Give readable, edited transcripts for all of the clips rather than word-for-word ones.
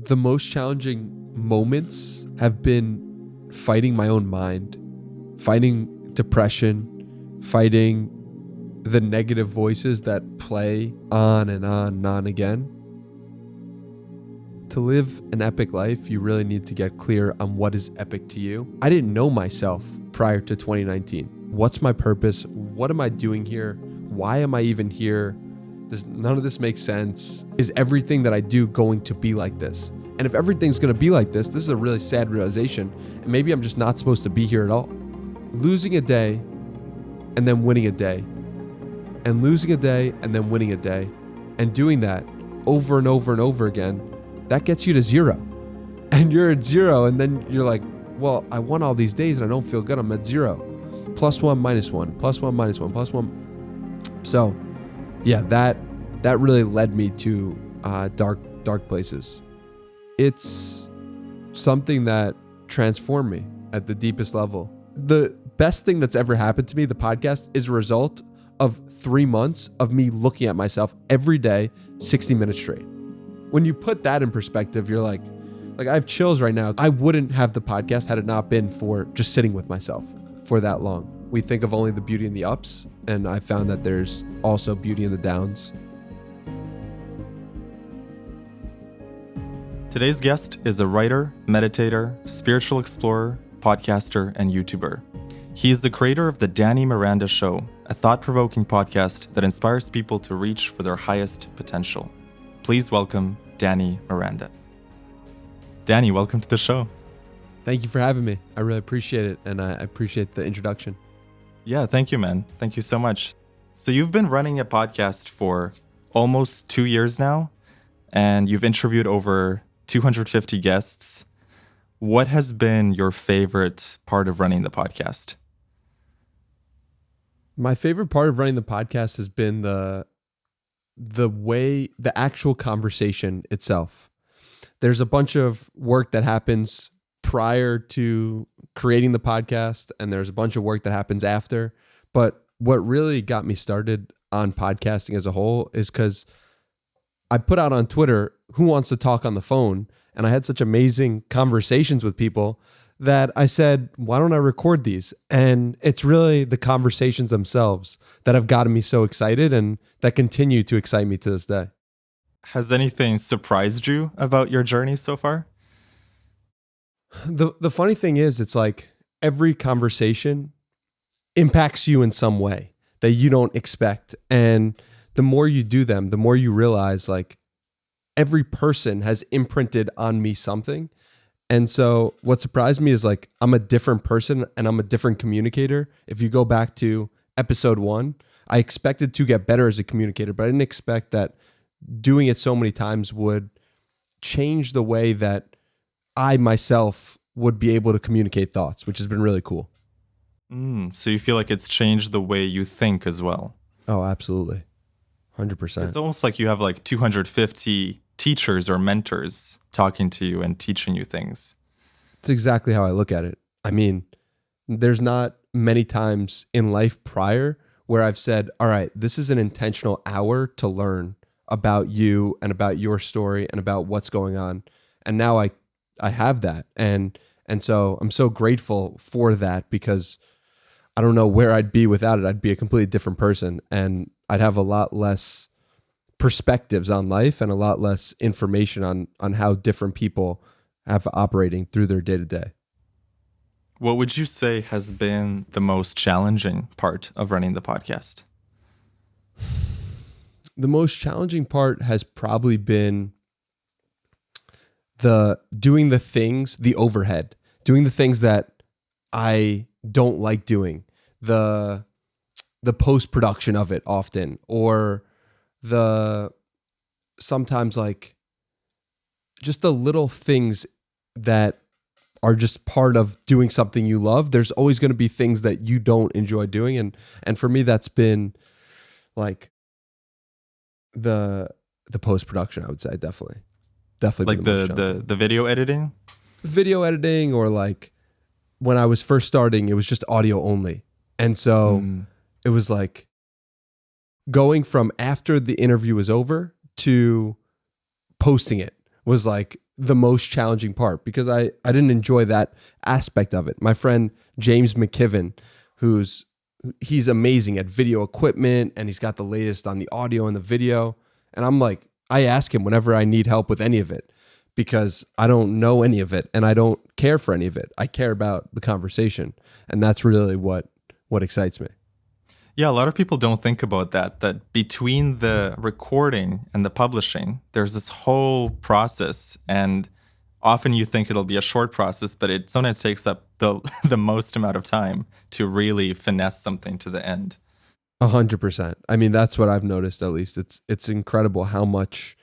The most challenging moments have been fighting my own mind, fighting depression, fighting the negative voices that play on and on and on again. To live an epic life, you really need to get clear on what is epic to you. I didn't know myself prior to 2019. What's my purpose? What am I doing here? Why am I even here? None of this makes sense. Is everything that I do going to be like this? And if everything's going to be like this is a really sad realization. And maybe I'm just not supposed to be here at all. Losing a day and then winning a day. And losing a day and then winning a day. And doing that over and over and over again, that gets you to zero. And you're at zero and then you're like, well, I won all these days and I don't feel good. I'm at zero. +1, -1, +1, -1, +1. So yeah, that really led me to dark places. It's something that transformed me at the deepest level. The best thing that's ever happened to me, the podcast, is a result of 3 months of me looking at myself every day, 60 minutes straight. When you put that in perspective, you're like I have chills right now. I wouldn't have the podcast had it not been for just sitting with myself for that long. We think of only the beauty in the ups, and I found that there's also beauty in the downs. Today's guest is a writer, meditator, spiritual explorer, podcaster, and YouTuber. He is the creator of the Danny Miranda Show, a thought-provoking podcast that inspires people to reach for their highest potential. Please welcome Danny Miranda. Danny, welcome to the show. Thank you for having me. I really appreciate it, and I appreciate the introduction. Yeah, thank you, man. Thank you so much. So you've been running a podcast for almost 2 years now, and you've interviewed over 250 guests. What has been your favorite part of running the podcast? My favorite part of running the podcast has been the actual conversation itself. There's a bunch of work that happens prior to creating the podcast, and there's a bunch of work that happens after. But what really got me started on podcasting as a whole is because I put out on Twitter, who wants to talk on the phone? And I had such amazing conversations with people that I said, why don't I record these? And it's really the conversations themselves that have gotten me so excited and that continue to excite me to this day. Has anything surprised you about your journey so far? The funny thing is, it's like every conversation impacts you in some way that you don't expect. And the more you do them, the more you realize like every person has imprinted on me something. And so what surprised me is like I'm a different person and I'm a different communicator. If you go back to episode 1, I expected to get better as a communicator, but I didn't expect that doing it so many times would change the way that I myself would be able to communicate thoughts, which has been really cool. So you feel like it's changed the way you think as well? Oh, absolutely. 100%. It's almost like you have like 250 teachers or mentors talking to you and teaching you things. It's exactly how I look at it. I mean, there's not many times in life prior where I've said, all right, this is an intentional hour to learn about you and about your story and about what's going on. And now I have that. And so I'm so grateful for that because I don't know where I'd be without it. I'd be a completely different person and I'd have a lot less perspectives on life and a lot less information on how different people have operating through their day-to-day. What would you say has been the most challenging part of running the podcast? The most challenging part has probably been doing the things that I don't like doing, the post-production of it often, or sometimes like just the little things that are just part of doing something you love. There's always going to be things that you don't enjoy doing. And for me, that's been like the post-production, I would say, definitely like the video editing. Video editing, or like when I was first starting, it was just audio only. And so it was like going from after the interview was over to posting it, was like the most challenging part because I didn't enjoy that aspect of it. My friend James McKiven, he's amazing at video equipment and he's got the latest on the audio and the video. And I'm like, I ask him whenever I need help with any of it because I don't know any of it and I don't care for any of it. I care about the conversation. And that's really what excites me. Yeah, a lot of people don't think about that between the recording and the publishing, there's this whole process. And often you think it'll be a short process, but it sometimes takes up the most amount of time to really finesse something to the end. 100%. I mean, that's what I've noticed, at least. It's incredible how much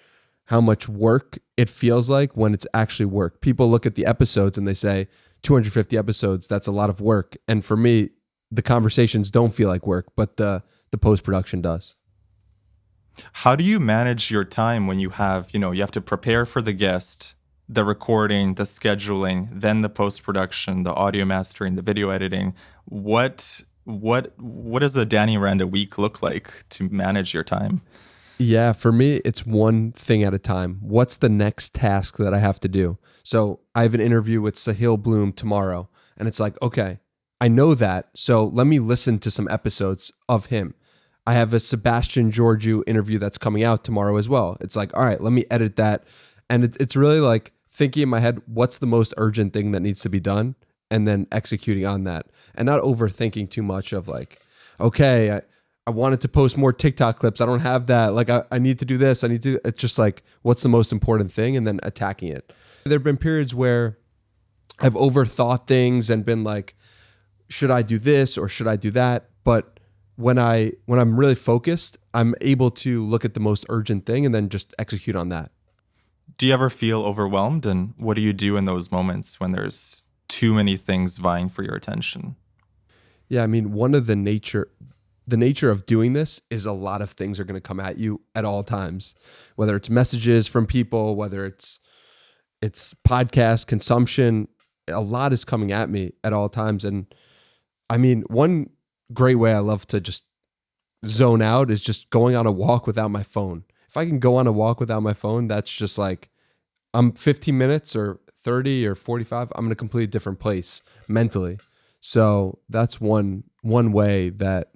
work it feels like when it's actually work. People look at the episodes and they say 250 episodes, that's a lot of work. And for me, the conversations don't feel like work, but the post-production does. How do you manage your time when you have to prepare for the guest, the recording, the scheduling, then the post-production, the audio mastering, the video editing? What does a Danny Miranda week look like to manage your time? Yeah, for me, it's one thing at a time. What's the next task that I have to do? So I have an interview with Sahil Bloom tomorrow, and it's like, okay, I know that, so let me listen to some episodes of him. I have a Sebastian Georgiou interview that's coming out tomorrow as well. It's like, all right, let me edit that. And it's really like thinking in my head, what's the most urgent thing that needs to be done? And then executing on that. And not overthinking too much of like, okay, I wanted to post more TikTok clips. I don't have that. Like, I need to do this. It's just like, what's the most important thing? And then attacking it. There have been periods where I've overthought things and been like, should I do this or should I do that? But when I'm really focused, I'm able to look at the most urgent thing and then just execute on that. Do you ever feel overwhelmed? And what do you do in those moments when there's too many things vying for your attention? Yeah, I mean, one of the nature of doing this is a lot of things are going to come at you at all times, whether it's messages from people, whether it's podcast consumption, a lot is coming at me at all times. And I mean, one great way I love to just zone out is just going on a walk without my phone. If I can go on a walk without my phone, that's just like, I'm 15 minutes or 30 or 45, I'm in a completely different place mentally. So that's one way that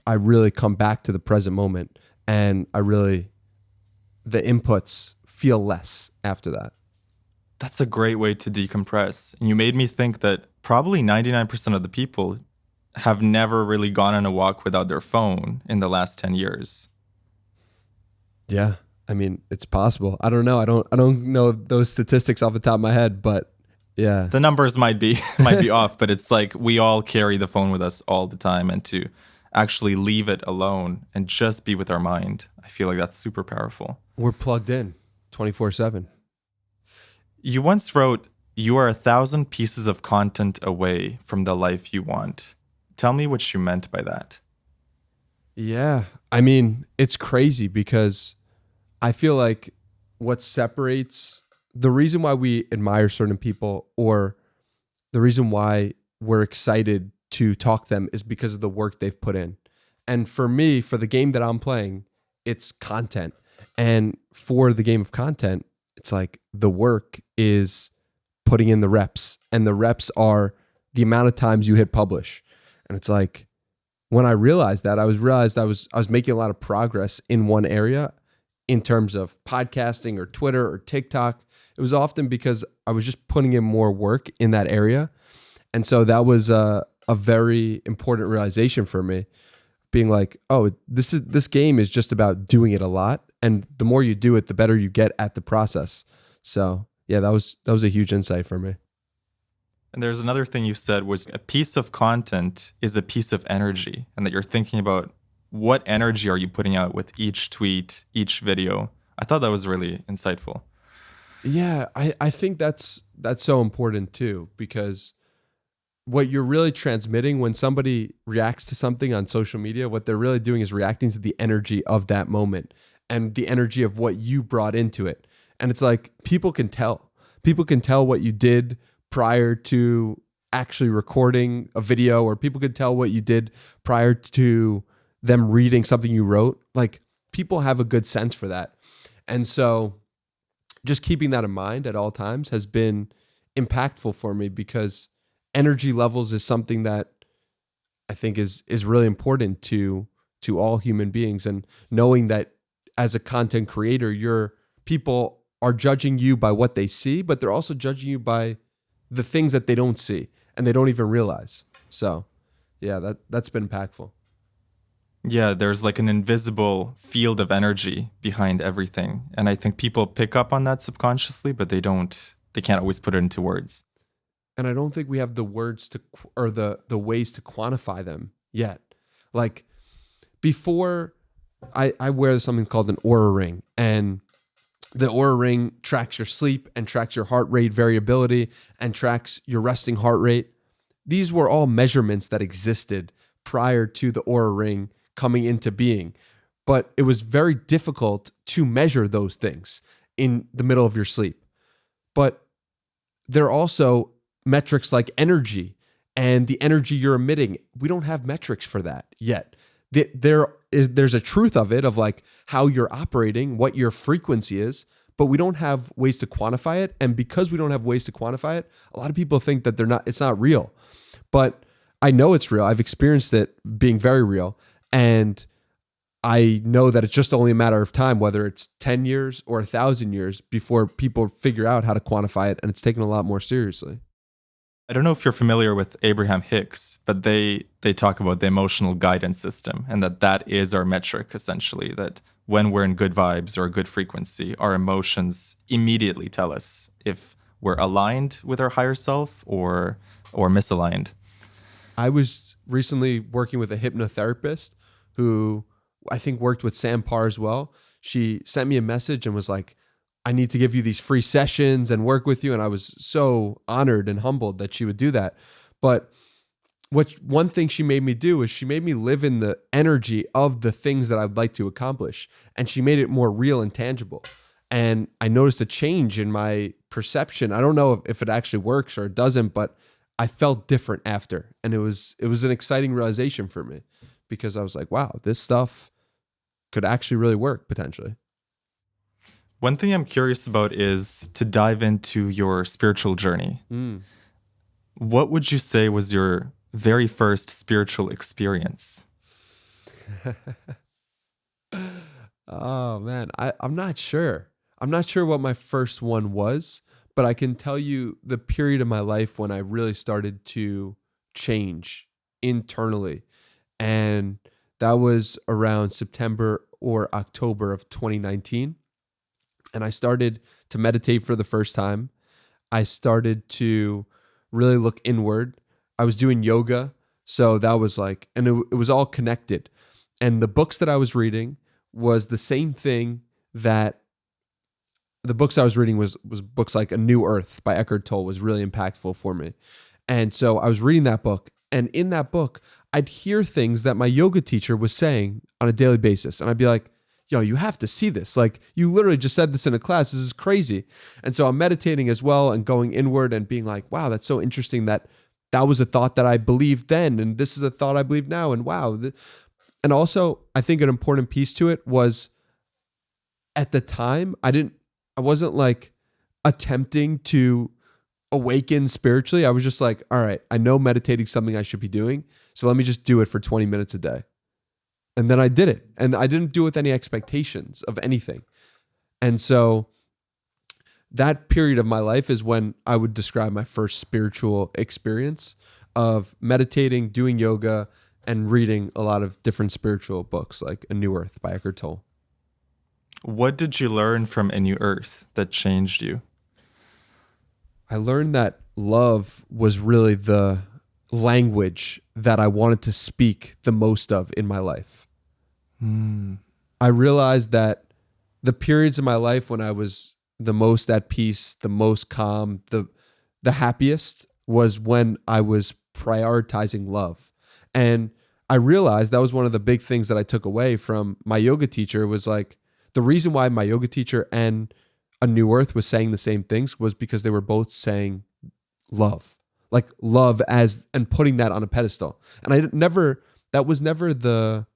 I really come back to the present moment, and the inputs feel less after that. That's a great way to decompress. And you made me think that probably 99% of the people have never really gone on a walk without their phone in the last 10 years. Yeah. I mean, it's possible. I don't know. I don't know those statistics off the top of my head, but yeah. The numbers might be off, but it's like we all carry the phone with us all the time, and to actually leave it alone and just be with our mind, I feel like that's super powerful. We're plugged in 24/7. You once wrote, "You are 1,000 pieces of content away from the life you want." Tell me what you meant by that. Yeah. I mean, it's crazy because I feel like what separates the reason why we admire certain people, or the reason why we're excited to talk to them, is because of the work they've put in. And for me, for the game that I'm playing, it's content. And for the game of content, it's like the work is putting in the reps, and the reps are the amount of times you hit publish. And it's like, when I realized that, I was making a lot of progress in one area in terms of podcasting or Twitter or TikTok. It was often because I was just putting in more work in that area. And so that was a very important realization for me, being like, oh, this game is just about doing it a lot. And the more you do it, the better you get at the process. So yeah, that was a huge insight for me. And there's another thing you said was a piece of content is a piece of energy, and that you're thinking about what energy are you putting out with each tweet, each video. I thought that was really insightful. Yeah, I think that's so important too, because what you're really transmitting when somebody reacts to something on social media, what they're really doing is reacting to the energy of that moment and the energy of what you brought into it. And it's like, people can tell what you did prior to actually recording a video, or people could tell what you did prior to them reading something you wrote. Like, people have a good sense for that. And so just keeping that in mind at all times has been impactful for me, because energy levels is something that I think is really important to all human beings. And knowing that as a content creator, your people are judging you by what they see, but they're also judging you by the things that they don't see and they don't even realize. So yeah, that's been impactful. Yeah, there's like an invisible field of energy behind everything. And I think people pick up on that subconsciously, but they can't always put it into words. And I don't think we have the words to, or the ways to quantify them yet. Like before, I wear something called an aura ring, and the aura ring tracks your sleep and tracks your heart rate variability and tracks your resting heart rate. These were all measurements that existed prior to the aura ring coming into being, but it was very difficult to measure those things in the middle of your sleep. But there are also metrics like energy and the energy you're emitting. We don't have metrics for that yet. There's a truth of it, of like how you're operating, what your frequency is, but we don't have ways to quantify it. And because we don't have ways to quantify it, a lot of people think that it's not real. But I know it's real. I've experienced it being very real. And I know that it's just only a matter of time, whether it's 10 years or 1,000 years, before people figure out how to quantify it. And it's taken a lot more seriously. I don't know if you're familiar with Abraham Hicks, but they talk about the emotional guidance system, and that is our metric, essentially, that when we're in good vibes or a good frequency, our emotions immediately tell us if we're aligned with our higher self or misaligned. I was recently working with a hypnotherapist who I think worked with Sam Parr as well. She sent me a message and was like, I need to give you these free sessions and work with you. And I was so honored and humbled that she would do that. But one thing she made me do is she made me live in the energy of the things that I'd like to accomplish. And she made it more real and tangible. And I noticed a change in my perception. I don't know if it actually works or it doesn't, but I felt different after. And it was an exciting realization for me, because I was like, wow, this stuff could actually really work potentially. One thing I'm curious about is to dive into your spiritual journey. What would you say was your very first spiritual experience? Oh man, I'm not sure. I'm not sure what my first one was, but I can tell you the period of my life when I really started to change internally. And that was around September or October of 2019. And I started to meditate for the first time. I started to really look inward. I was doing yoga. So that was like, and it was all connected. And the books that I was reading was the same thing that the books I was reading was books like A New Earth by Eckhart Tolle was really impactful for me. And so I was reading that book. And in that book, I'd hear things that my yoga teacher was saying on a daily basis. And I'd be like, yo, you have to see this. Like, you literally just said this in a class. This is crazy. And so I'm meditating as well and going inward and being like, wow, that's so interesting that was a thought that I believed then. And this is a thought I believe now. And wow. And also, I think an important piece to it was at the time, I wasn't like attempting to awaken spiritually. I was just like, all right, I know meditating is something I should be doing. So let me just do it for 20 minutes a day. And then I did it. And I didn't do it with any expectations of anything. And so that period of my life is when I would describe my first spiritual experience of meditating, doing yoga, and reading a lot of different spiritual books like A New Earth by Eckhart Tolle. What did you learn from A New Earth that changed you? I learned that love was really the language that I wanted to speak the most of in my life. I realized that the periods of my life when I was the most at peace, the most calm, the happiest was when I was prioritizing love. And I realized that was one of the big things that I took away from my yoga teacher was like, the reason why my yoga teacher and A New Earth was saying the same things was because they were both saying love, like love and putting that on a pedestal. And that was never the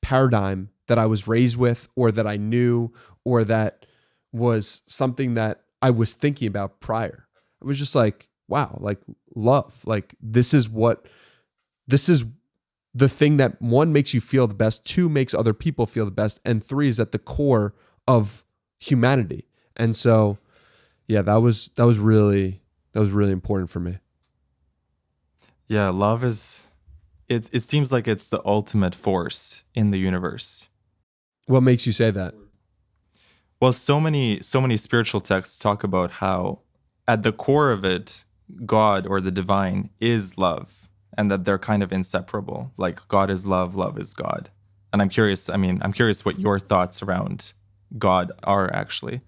paradigm that I was raised with or that I knew or that was something that I was thinking about prior. It was just like, wow, like love, like this is the thing that one makes you feel the best, two makes other people feel the best, and three is at the core of humanity. And so, yeah, that was really important for me. Yeah, love is it seems like it's the ultimate force in the universe. What makes you say that? Well, so many spiritual texts talk about how at the core of it, God or the divine is love, and that they're kind of inseparable. Like God is love, love is God. And I'm curious what your thoughts around God are actually.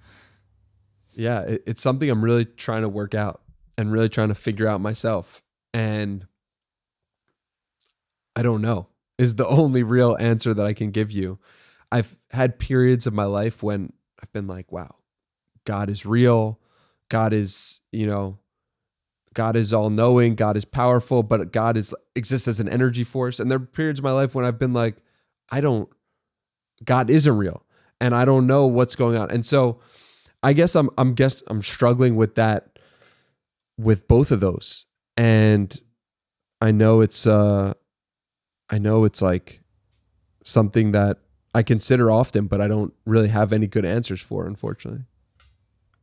Yeah, it's something I'm really trying to work out and really trying to figure out myself. And I don't know is the only real answer that I can give you. I've had periods of my life when I've been like, wow, God is real. God is, God is all knowing. God is powerful, but God exists as an energy force. And there are periods of my life when I've been like, God isn't real and I don't know what's going on. And so I guess I'm struggling with that, with both of those. And I know it's like something that I consider often, but I don't really have any good answers for, unfortunately.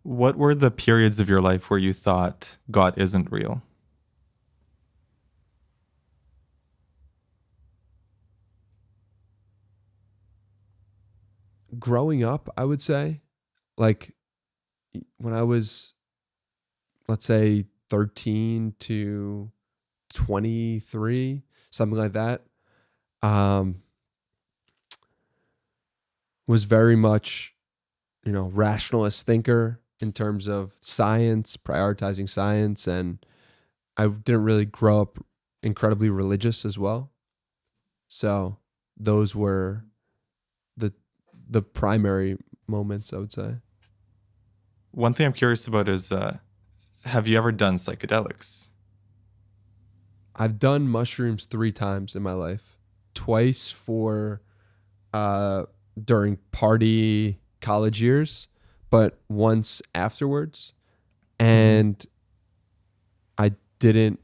What were the periods of your life where you thought God isn't real? Growing up, I would say, like when I was, let's say 13 to 23, something like that, was very much, rationalist thinker in terms of science, prioritizing science. And I didn't really grow up incredibly religious as well. So those were the primary moments, I would say. One thing I'm curious about is, have you ever done psychedelics? I've done mushrooms 3 times in my life. Twice for during party college years, but once afterwards. And it didn't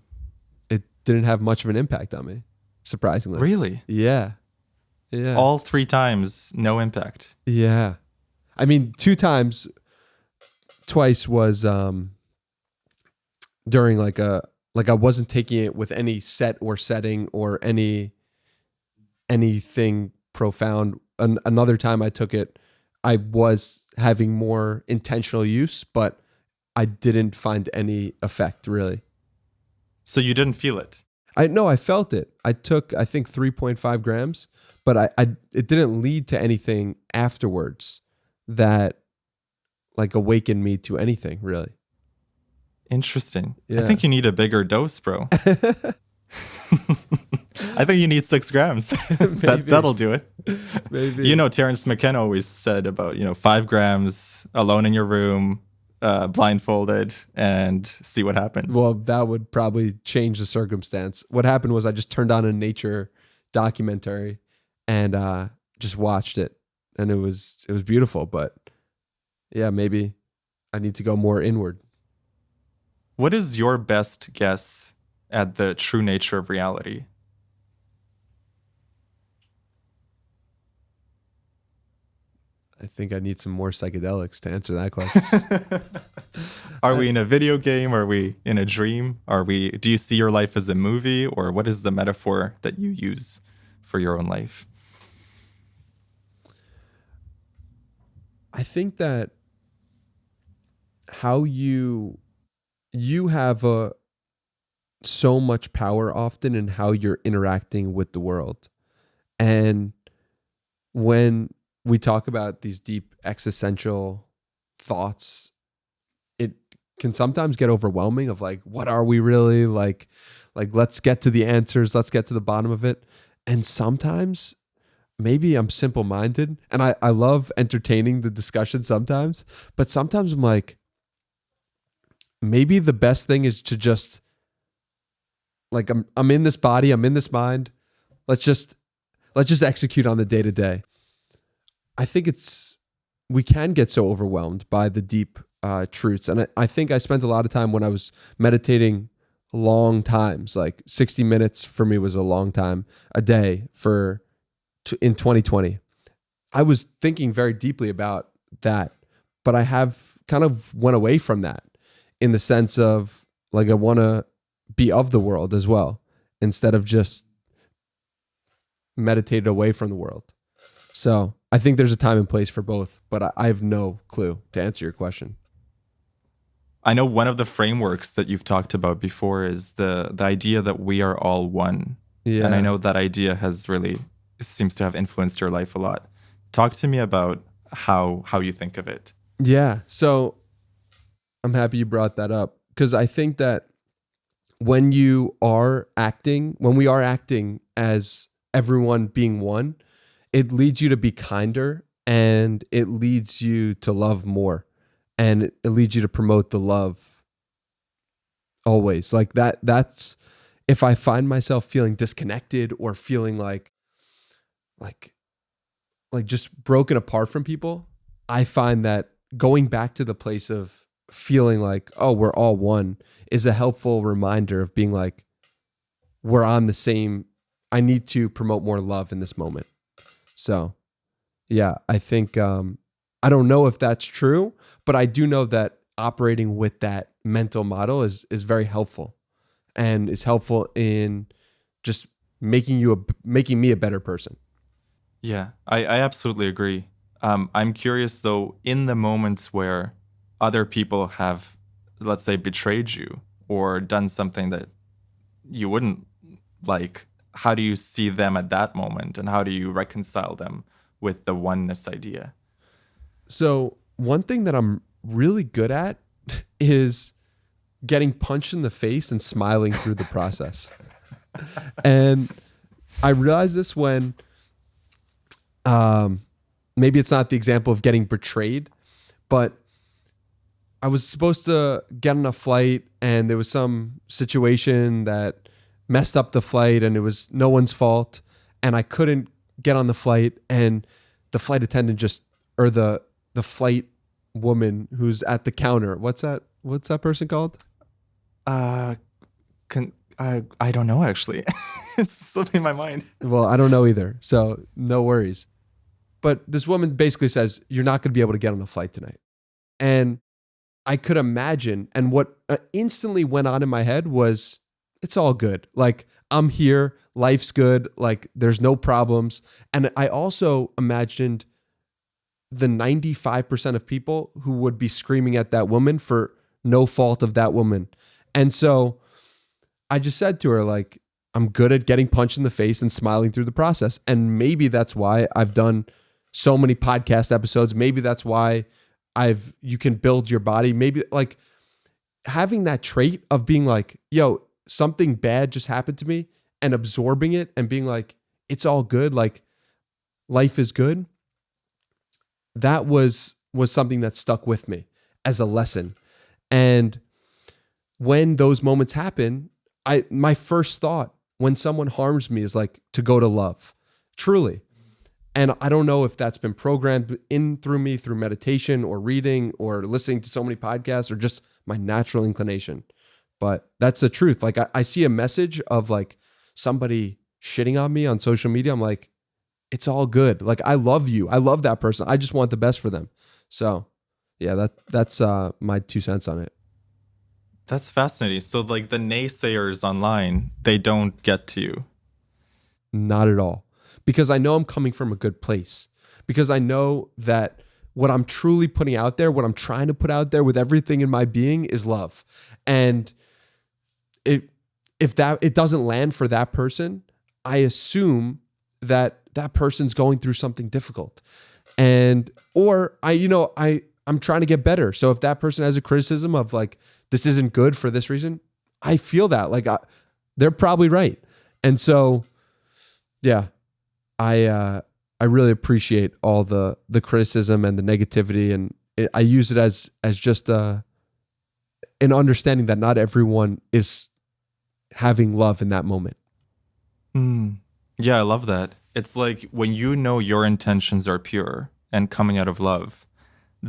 have much of an impact on me, surprisingly. Really? Yeah. Yeah. All 3 times, no impact. Yeah. I mean, 2 times. Twice was during like I wasn't taking it with any set or setting or anything profound. Another time I took it, I was having more intentional use, but I didn't find any effect really. So you didn't feel it? I felt it. I took, I think 3.5 grams, but it didn't lead to anything afterwards that like awakened me to anything really. Interesting. Yeah. I think you need a bigger dose, bro. I think you need 6 grams. That'll do it. Maybe. Terrence McKenna always said about, 5 grams alone in your room, blindfolded, and see what happens. Well, that would probably change the circumstance. What happened was I just turned on a nature documentary and just watched it, and it was beautiful. But yeah, maybe I need to go more inward. What is your best guess at the true nature of reality? I think I need some more psychedelics to answer that question. Are we in a video game? Are we in a dream? Do you see your life as a movie, or what is the metaphor that you use for your own life? I think that how you have so much power often in how you're interacting with the world. And when we talk about these deep existential thoughts, it can sometimes get overwhelming of like, what are we really like, let's get to the answers. Let's get to the bottom of it. And sometimes maybe I'm simple-minded and I love entertaining the discussion sometimes, but sometimes I'm like, maybe the best thing is to just like, I'm in this body, I'm in this mind. Let's just execute on the day to day. I think it's we can get so overwhelmed by the deep truths. And I think I spent a lot of time when I was meditating long times, like 60 minutes for me was a long time a day in 2020. I was thinking very deeply about that, but I have kind of went away from that in the sense of like, I want to be of the world as well, instead of just meditated away from the world. So I think there's a time and place for both, but I have no clue to answer your question. I know one of the frameworks that you've talked about before is the idea that we are all one. Yeah. And I know that idea seems to have influenced your life a lot. Talk to me about how you think of it. Yeah. So I'm happy you brought that up, because I think that when we are acting as everyone being one, it leads you to be kinder, and it leads you to love more, and it leads you to promote the love always. Like that's if I find myself feeling disconnected or feeling like just broken apart from people, I find that going back to the place of feeling like, oh, we're all one, is a helpful reminder of being like, we're on the same, I need to promote more love in this moment. So yeah, I think, I don't know if that's true, but I do know that operating with that mental model is very helpful, and is helpful in just making me a better person. Yeah, I absolutely agree. I'm curious though, in the moments where other people have, let's say, betrayed you or done something that you wouldn't like, how do you see them at that moment, and how do you reconcile them with the oneness idea? So one thing that I'm really good at is getting punched in the face and smiling through the process. And I realized this when, maybe it's not the example of getting betrayed, but I was supposed to get on a flight, and there was some situation that messed up the flight, and it was no one's fault, and I couldn't get on the flight, and the flight attendant or the flight woman who's at the counter, what's that person called? I don't know, actually. It's slipping my mind. Well, I don't know either, so no worries. But this woman basically says, you're not going to be able to get on a flight tonight. And I could imagine, and what instantly went on in my head was, it's all good. Like, I'm here, life's good, like there's no problems. And I also imagined the 95% of people who would be screaming at that woman for no fault of that woman. And so I just said to her, like, I'm good at getting punched in the face and smiling through the process. And maybe that's why I've done so many podcast episodes. Maybe that's why you can build your body. Maybe like having that trait of being like, yo, something bad just happened to me, and absorbing it and being like, it's all good. Like, life is good. That was something that stuck with me as a lesson. And when those moments happen, my first thought when someone harms me is like to go to love, truly. And I don't know if that's been programmed in through me through meditation or reading or listening to so many podcasts or just my natural inclination. But that's the truth. Like I see a message of like somebody shitting on me on social media. I'm like, it's all good. Like, I love you. I love that person. I just want the best for them. So yeah, that's my 2 cents on it. That's fascinating. So like the naysayers online, they don't get to you. Not at all. Because I know I'm coming from a good place. Because I know that what I'm truly putting out there, what I'm trying to put out there with everything in my being is love. And if it doesn't land for that person, I assume that person's going through something difficult. I'm trying to get better. So if that person has a criticism of like, this isn't good for this reason, I feel that like they're probably right. And so, yeah, I really appreciate all the criticism and the negativity, and I use it as just an understanding that not everyone is having love in that moment. Yeah, I love that. It's like when you know your intentions are pure and coming out of love,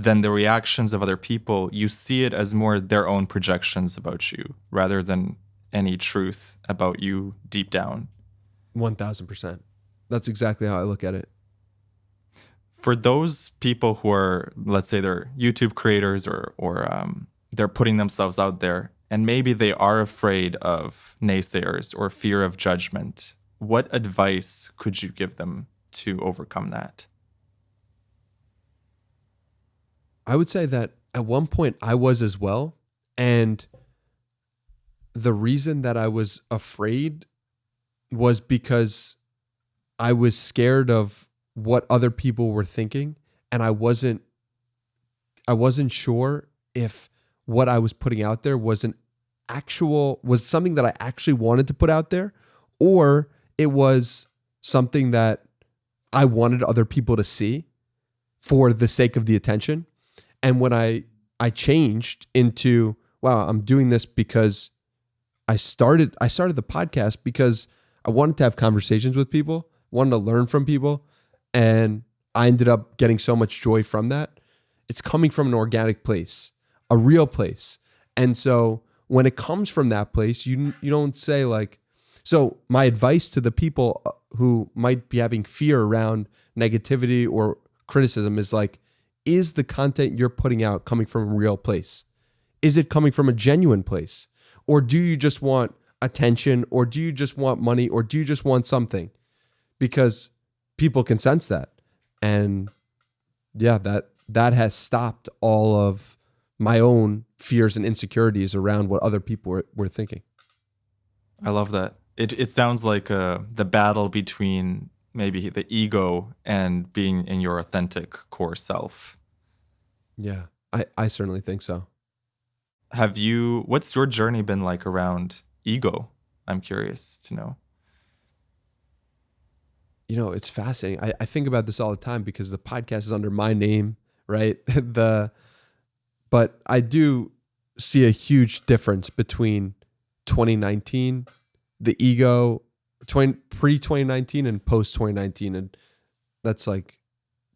then the reactions of other people, you see it as more their own projections about you rather than any truth about you deep down. 1000%. That's exactly how I look at it. For those people who are, let's say they're YouTube creators or they're putting themselves out there, and maybe they are afraid of naysayers or fear of judgment, what advice could you give them to overcome that? I would say that at one point I was as well. And the reason that I was afraid was because I was scared of what other people were thinking. And I wasn't sure if what I was putting out there was something that I actually wanted to put out there, or it was something that I wanted other people to see for the sake of the attention. And when I changed into, wow, I'm doing this because I started the podcast because I wanted to have conversations with people, wanted to learn from people, and I ended up getting so much joy from that. It's coming from an organic place, a real place. And so when it comes from that place, you don't say like, so my advice to the people who might be having fear around negativity or criticism is like, is the content you're putting out coming from a real place? Is it coming from a genuine place? Or do you just want attention? Or do you just want money? Or do you just want something? Because people can sense that. And yeah, that has stopped all of my own fears and insecurities around what other people were thinking. I love that. It sounds like the battle between maybe the ego and being in your authentic core self. Yeah, I certainly think so. What's your journey been like around ego? I'm curious to know. It's fascinating. I think about this all the time because the podcast is under my name, right? But I do see a huge difference between 2019, the ego, pre-2019 and post-2019. And that's like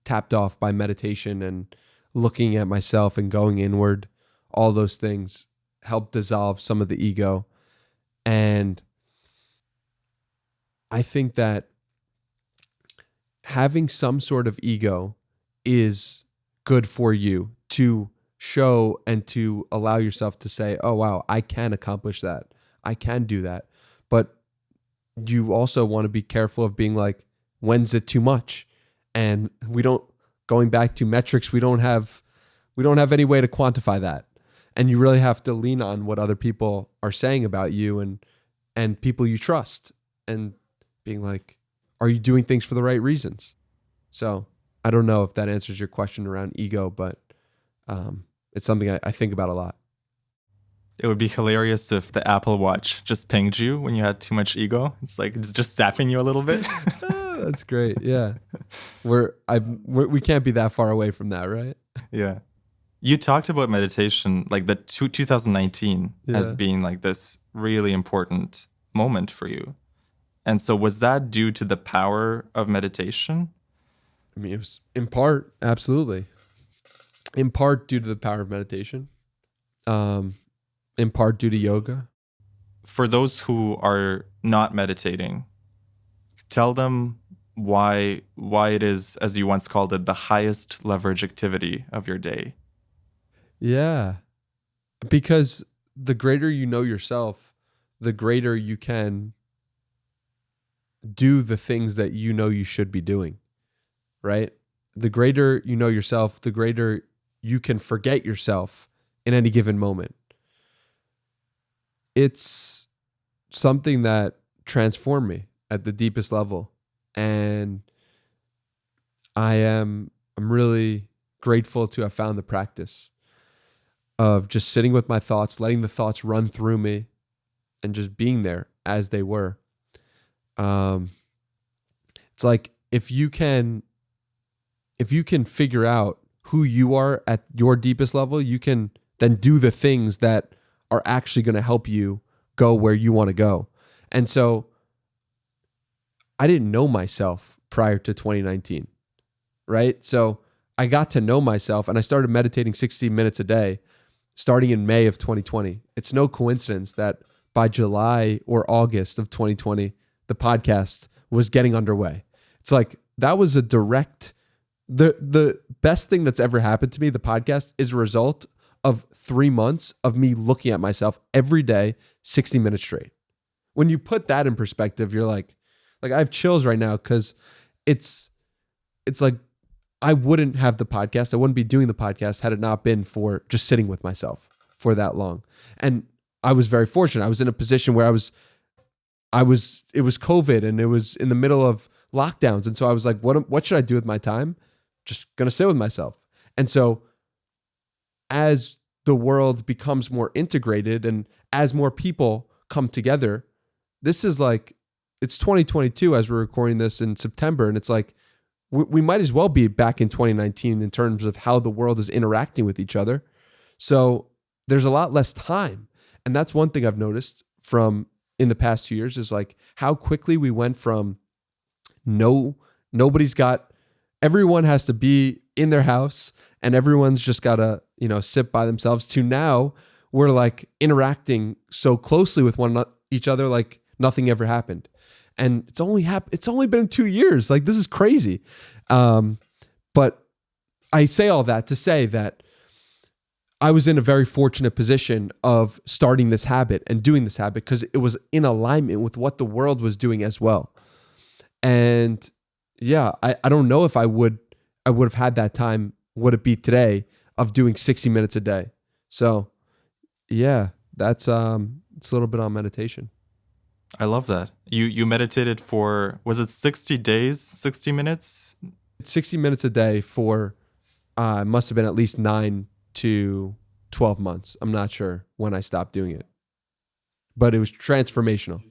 tapped off by meditation and looking at myself and going inward. All those things help dissolve some of the ego. And I think that having some sort of ego is good for you to show and to allow yourself to say, oh, wow, I can accomplish that. I can do that. But you also want to be careful of being like, when's it too much? And going back to metrics, we don't have any way to quantify that. And you really have to lean on what other people are saying about you and people you trust, and being like, are you doing things for the right reasons? So I don't know if that answers your question around ego, but it's something I think about a lot. It would be hilarious if the Apple Watch just pinged you when you had too much ego. It's like it's just zapping you a little bit. That's great. Yeah. We can't be that far away from that, right? Yeah. You talked about meditation, like the 2019 as being like this really important moment for you. And so was that due to the power of meditation? I mean, it was in part, absolutely. In part due to the power of meditation. In part due to yoga. For those who are not meditating, tell them why it is, as you once called it, the highest leverage activity of your day. Yeah. Because the greater you know yourself, the greater you can do the things that you know you should be doing, right? The greater you know yourself, the greater you can forget yourself in any given moment. It's something that transformed me at the deepest level. And I'm really grateful to have found the practice of just sitting with my thoughts, letting the thoughts run through me, and just being there as they were. It's like if you can figure out who you are at your deepest level, you can then do the things that are actually going to help you go where you want to go. And so I didn't know myself prior to 2019, right? So I got to know myself and I started meditating 60 minutes a day starting in May of 2020. It's no coincidence that by July or August of 2020, the podcast was getting underway. It's like that was a direct, the best thing that's ever happened to me, the podcast, is a result of 3 months of me looking at myself every day, 60 minutes straight. When you put that in perspective, you're like I have chills right now because it's like I wouldn't have the podcast. I wouldn't be doing the podcast had it not been for just sitting with myself for that long. And I was very fortunate. I was in a position where it was COVID and it was in the middle of lockdowns. And so I was like, what should I do with my time? Just going to sit with myself. And so as the world becomes more integrated and as more people come together, this is like, it's 2022 as we're recording this in September. And it's like, we might as well be back in 2019 in terms of how the world is interacting with each other. So there's a lot less time. And that's one thing I've noticed from in the past 2 years is like how quickly we went from everyone has to be in their house and everyone's just got to, sit by themselves to now we're like interacting so closely with each other like nothing ever happened. And it's only been 2 years. Like this is crazy. But I say all that to say that I was in a very fortunate position of starting this habit and doing this habit because it was in alignment with what the world was doing as well. And yeah, I don't know if I would have had that time, would it be today, of doing 60 minutes a day. So yeah, that's it's a little bit on meditation. I love that. You meditated for, was it 60 days, 60 minutes? 60 minutes a day for, must have been at least 9 to 12 months. I'm not sure when I stopped doing it, but it was transformational.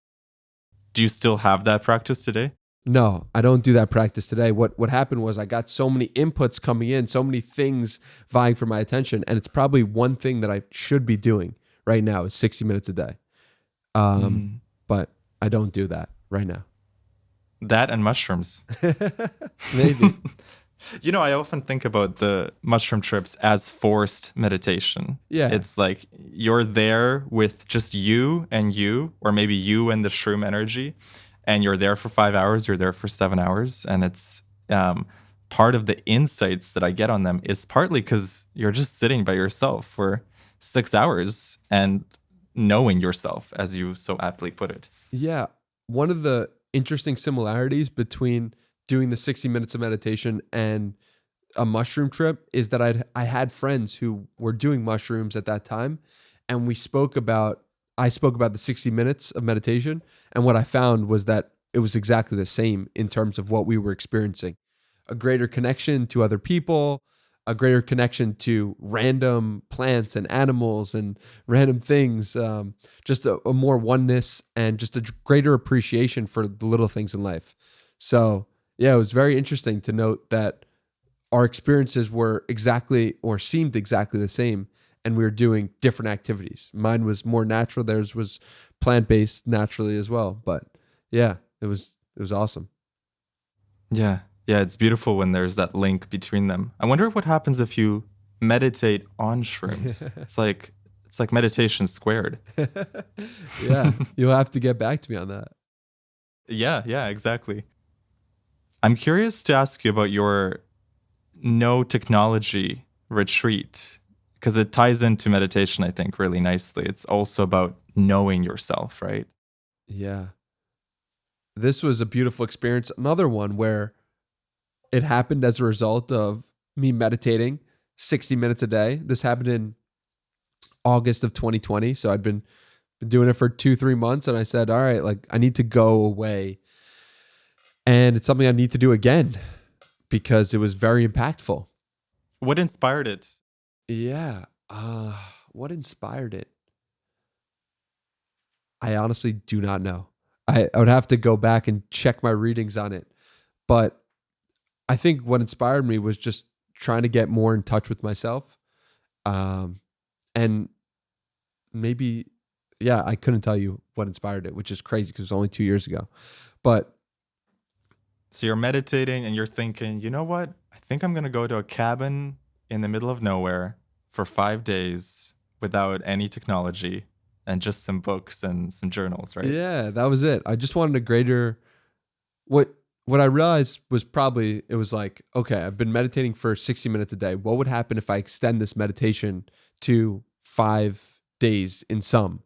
Do you still have that practice today? No, I don't do that practice today. What happened was I got so many inputs coming in, so many things vying for my attention. And it's probably one thing that I should be doing right now is 60 minutes a day. But I don't do that right now. That and mushrooms. Maybe. I often think about the mushroom trips as forced meditation. Yeah. It's like you're there with just you, or maybe you and the shroom energy, and you're there for 5 hours, you're there for 7 hours. And it's part of the insights that I get on them is partly because you're just sitting by yourself for 6 hours and knowing yourself, as you so aptly put it. Yeah. One of the interesting similarities between doing the 60 minutes of meditation and a mushroom trip is that I had friends who were doing mushrooms at that time. And I spoke about the 60 minutes of meditation. And what I found was that it was exactly the same in terms of what we were experiencing. A greater connection to other people, a greater connection to random plants and animals and random things, just a more oneness and just a greater appreciation for the little things in life. So yeah, it was very interesting to note that our experiences were exactly or seemed exactly the same and we were doing different activities. Mine was more natural. Theirs was plant-based naturally as well. But yeah, it was awesome. Yeah. Yeah, it's beautiful when there's that link between them. I wonder what happens if you meditate on shrooms. It's like meditation squared. Yeah, you'll have to get back to me on that. Yeah, exactly. I'm curious to ask you about your no technology retreat because it ties into meditation, I think, really nicely. It's also about knowing yourself, right? Yeah. This was a beautiful experience. Another one where it happened as a result of me meditating 60 minutes a day. This happened in August of 2020. So I'd been doing it for 2-3 months. And I said, all right, like I need to go away. And it's something I need to do again because it was very impactful. What inspired it? Yeah. What inspired it? I honestly do not know. I would have to go back and check my readings on it. But I think what inspired me was just trying to get more in touch with myself. And maybe, yeah, I couldn't tell you what inspired it, which is crazy because it was only 2 years ago. But so you're meditating and you're thinking, you know what? I think I'm going to go to a cabin in the middle of nowhere for 5 days without any technology and just some books and some journals, right? Yeah, that was it. I just wanted a greater what I realized was probably it was like, okay, I've been meditating for 60 minutes a day. What would happen if I extend this meditation to 5 days in sum?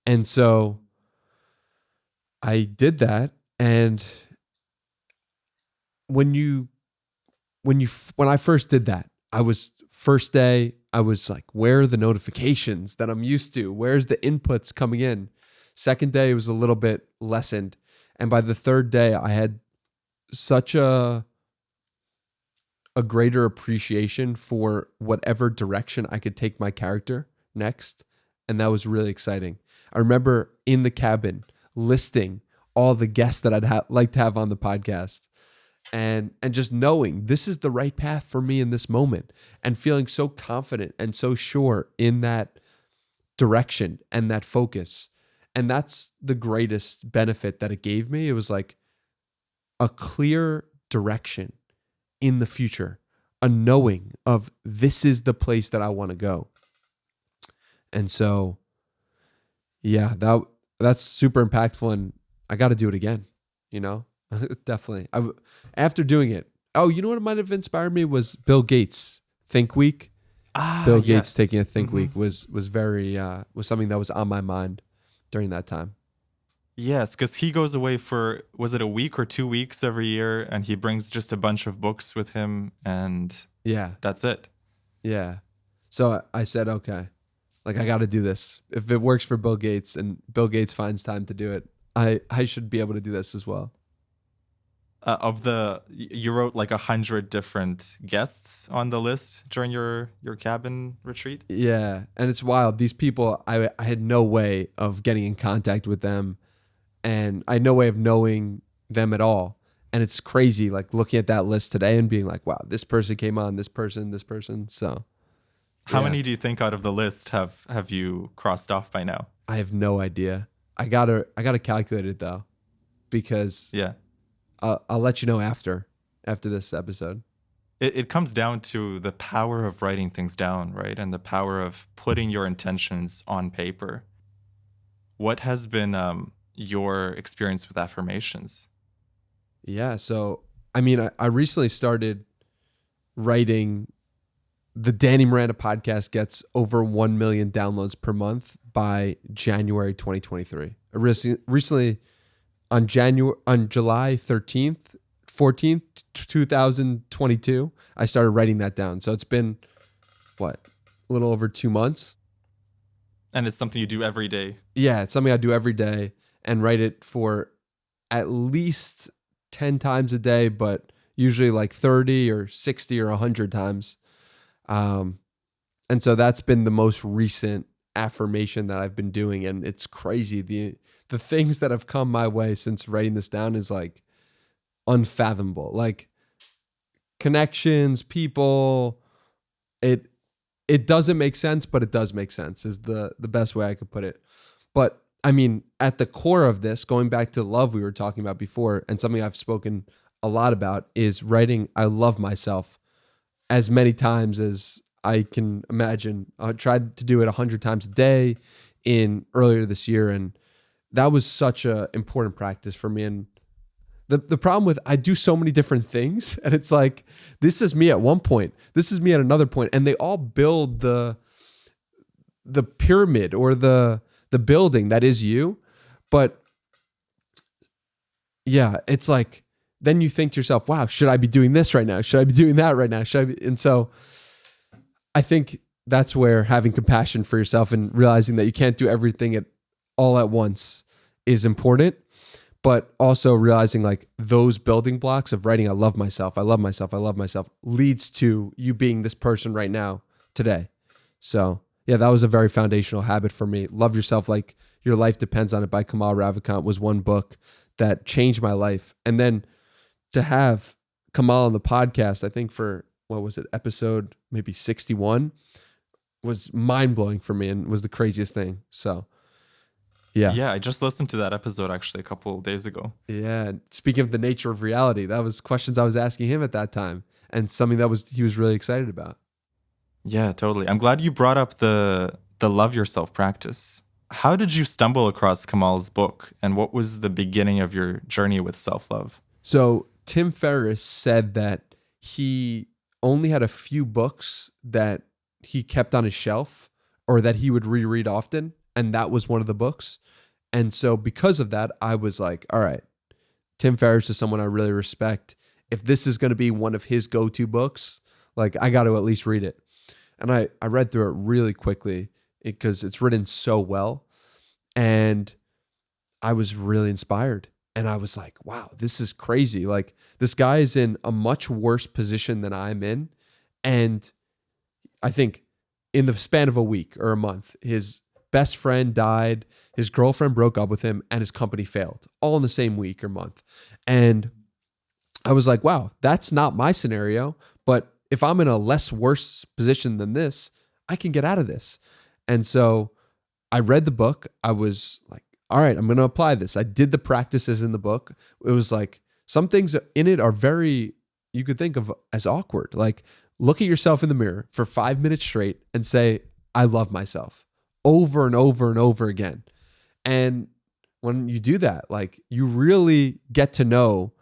And so I did that, and when I first did that, first day, I was like, where are the notifications that I'm used to? Where's the inputs coming in? Second day, it was a little bit lessened. And by the third day, I had such a greater appreciation for whatever direction I could take my character next. And that was really exciting. I remember in the cabin listing all the guests that I'd like to have on the podcast. And just knowing this is the right path for me in this moment, and feeling so confident and so sure in that direction and that focus. And that's the greatest benefit that it gave me. It was like a clear direction in the future, a knowing of this is the place that I want to go. And so, yeah, that's super impactful, and I got to do it again, Definitely. After doing it. Oh, you know what might have inspired me was Bill Gates Think Week. Bill Gates taking a Think Week was very was something that was on my mind during that time. Yes, because he goes away for, was it a week or 2 weeks every year, and he brings just a bunch of books with him, and that's it. Yeah. So I said, okay, like I got to do this. If it works for Bill Gates and Bill Gates finds time to do it, I should be able to do this as well. You wrote like 100 different guests on the list during your cabin retreat. Yeah, and it's wild. These people, I had no way of getting in contact with them, and I had no way of knowing them at all. And it's crazy, like looking at that list today and being like, wow, this person came on, this person. So, how many do you think out of the list have you crossed off by now? I have no idea. I gotta calculate it though, because I'll let you know after this episode. It comes down to the power of writing things down, right? And the power of putting your intentions on paper. What has been your experience with affirmations? Yeah, so I mean, I recently started writing. The Danny Miranda Podcast gets over 1 million downloads per month by January 2023. I recently on July 13th, 14th, 2022, I started writing that down. So it's been, a little over 2 months. And it's something you do every day. Yeah, it's something I do every day, and write it for at least 10 times a day, but usually like 30 or 60 or 100 times. And so that's been the most recent affirmation that I've been doing, and it's crazy. The things that have come my way since writing this down is like unfathomable. Like connections, people, it doesn't make sense, but it does make sense is the best way I could put it. But I mean, at the core of this, going back to love we were talking about before, and something I've spoken a lot about, is writing I love myself as many times as I can imagine. I tried to do it 100 times a day earlier this year, and that was such an important practice for me. And the problem with, I do so many different things, and it's like, this is me at one point, this is me at another point, and they all build the pyramid or the building that is you. But yeah, it's like, then you think to yourself, wow, should I be doing this right now? Should I be doing that right now? And so I think that's where having compassion for yourself and realizing that you can't do everything all at once is important, but also realizing like those building blocks of writing, I love myself, leads to you being this person right now today. So yeah, that was a very foundational habit for me. Love Yourself Like Your Life Depends on It by Kamal Ravikant was one book that changed my life. And then to have Kamal on the podcast, I think for, episode maybe 61, was mind-blowing for me and was the craziest thing. So yeah. Yeah, I just listened to that episode actually a couple of days ago. Yeah, speaking of the nature of reality, that was questions I was asking him at that time. and something that he was really excited about. Yeah, totally. I'm glad you brought up the love yourself practice. How did you stumble across Kamal's book, and what was the beginning of your journey with self-love? So Tim Ferriss said that he only had a few books that he kept on his shelf or that he would reread often, and that was one of the books. And so because of that, I was like, all right, Tim Ferriss is someone I really respect. If this is going to be one of his go-to books, like I got to at least read it. And I read through it really quickly because it's written so well. And I was really inspired. And I was like, wow, this is crazy. Like this guy is in a much worse position than I'm in. And I think in the span of a week or a month, his best friend died, his girlfriend broke up with him, and his company failed all in the same week or month. And I was like, wow, that's not my scenario. But if I'm in a less worse position than this, I can get out of this. And so I read the book. I was like, all right, I'm going to apply this. I did the practices in the book. It was like some things in it are very, you could think of as awkward. Like look at yourself in the mirror for 5 minutes straight and say, I love myself over and over and over again. And when you do that, like you really get to know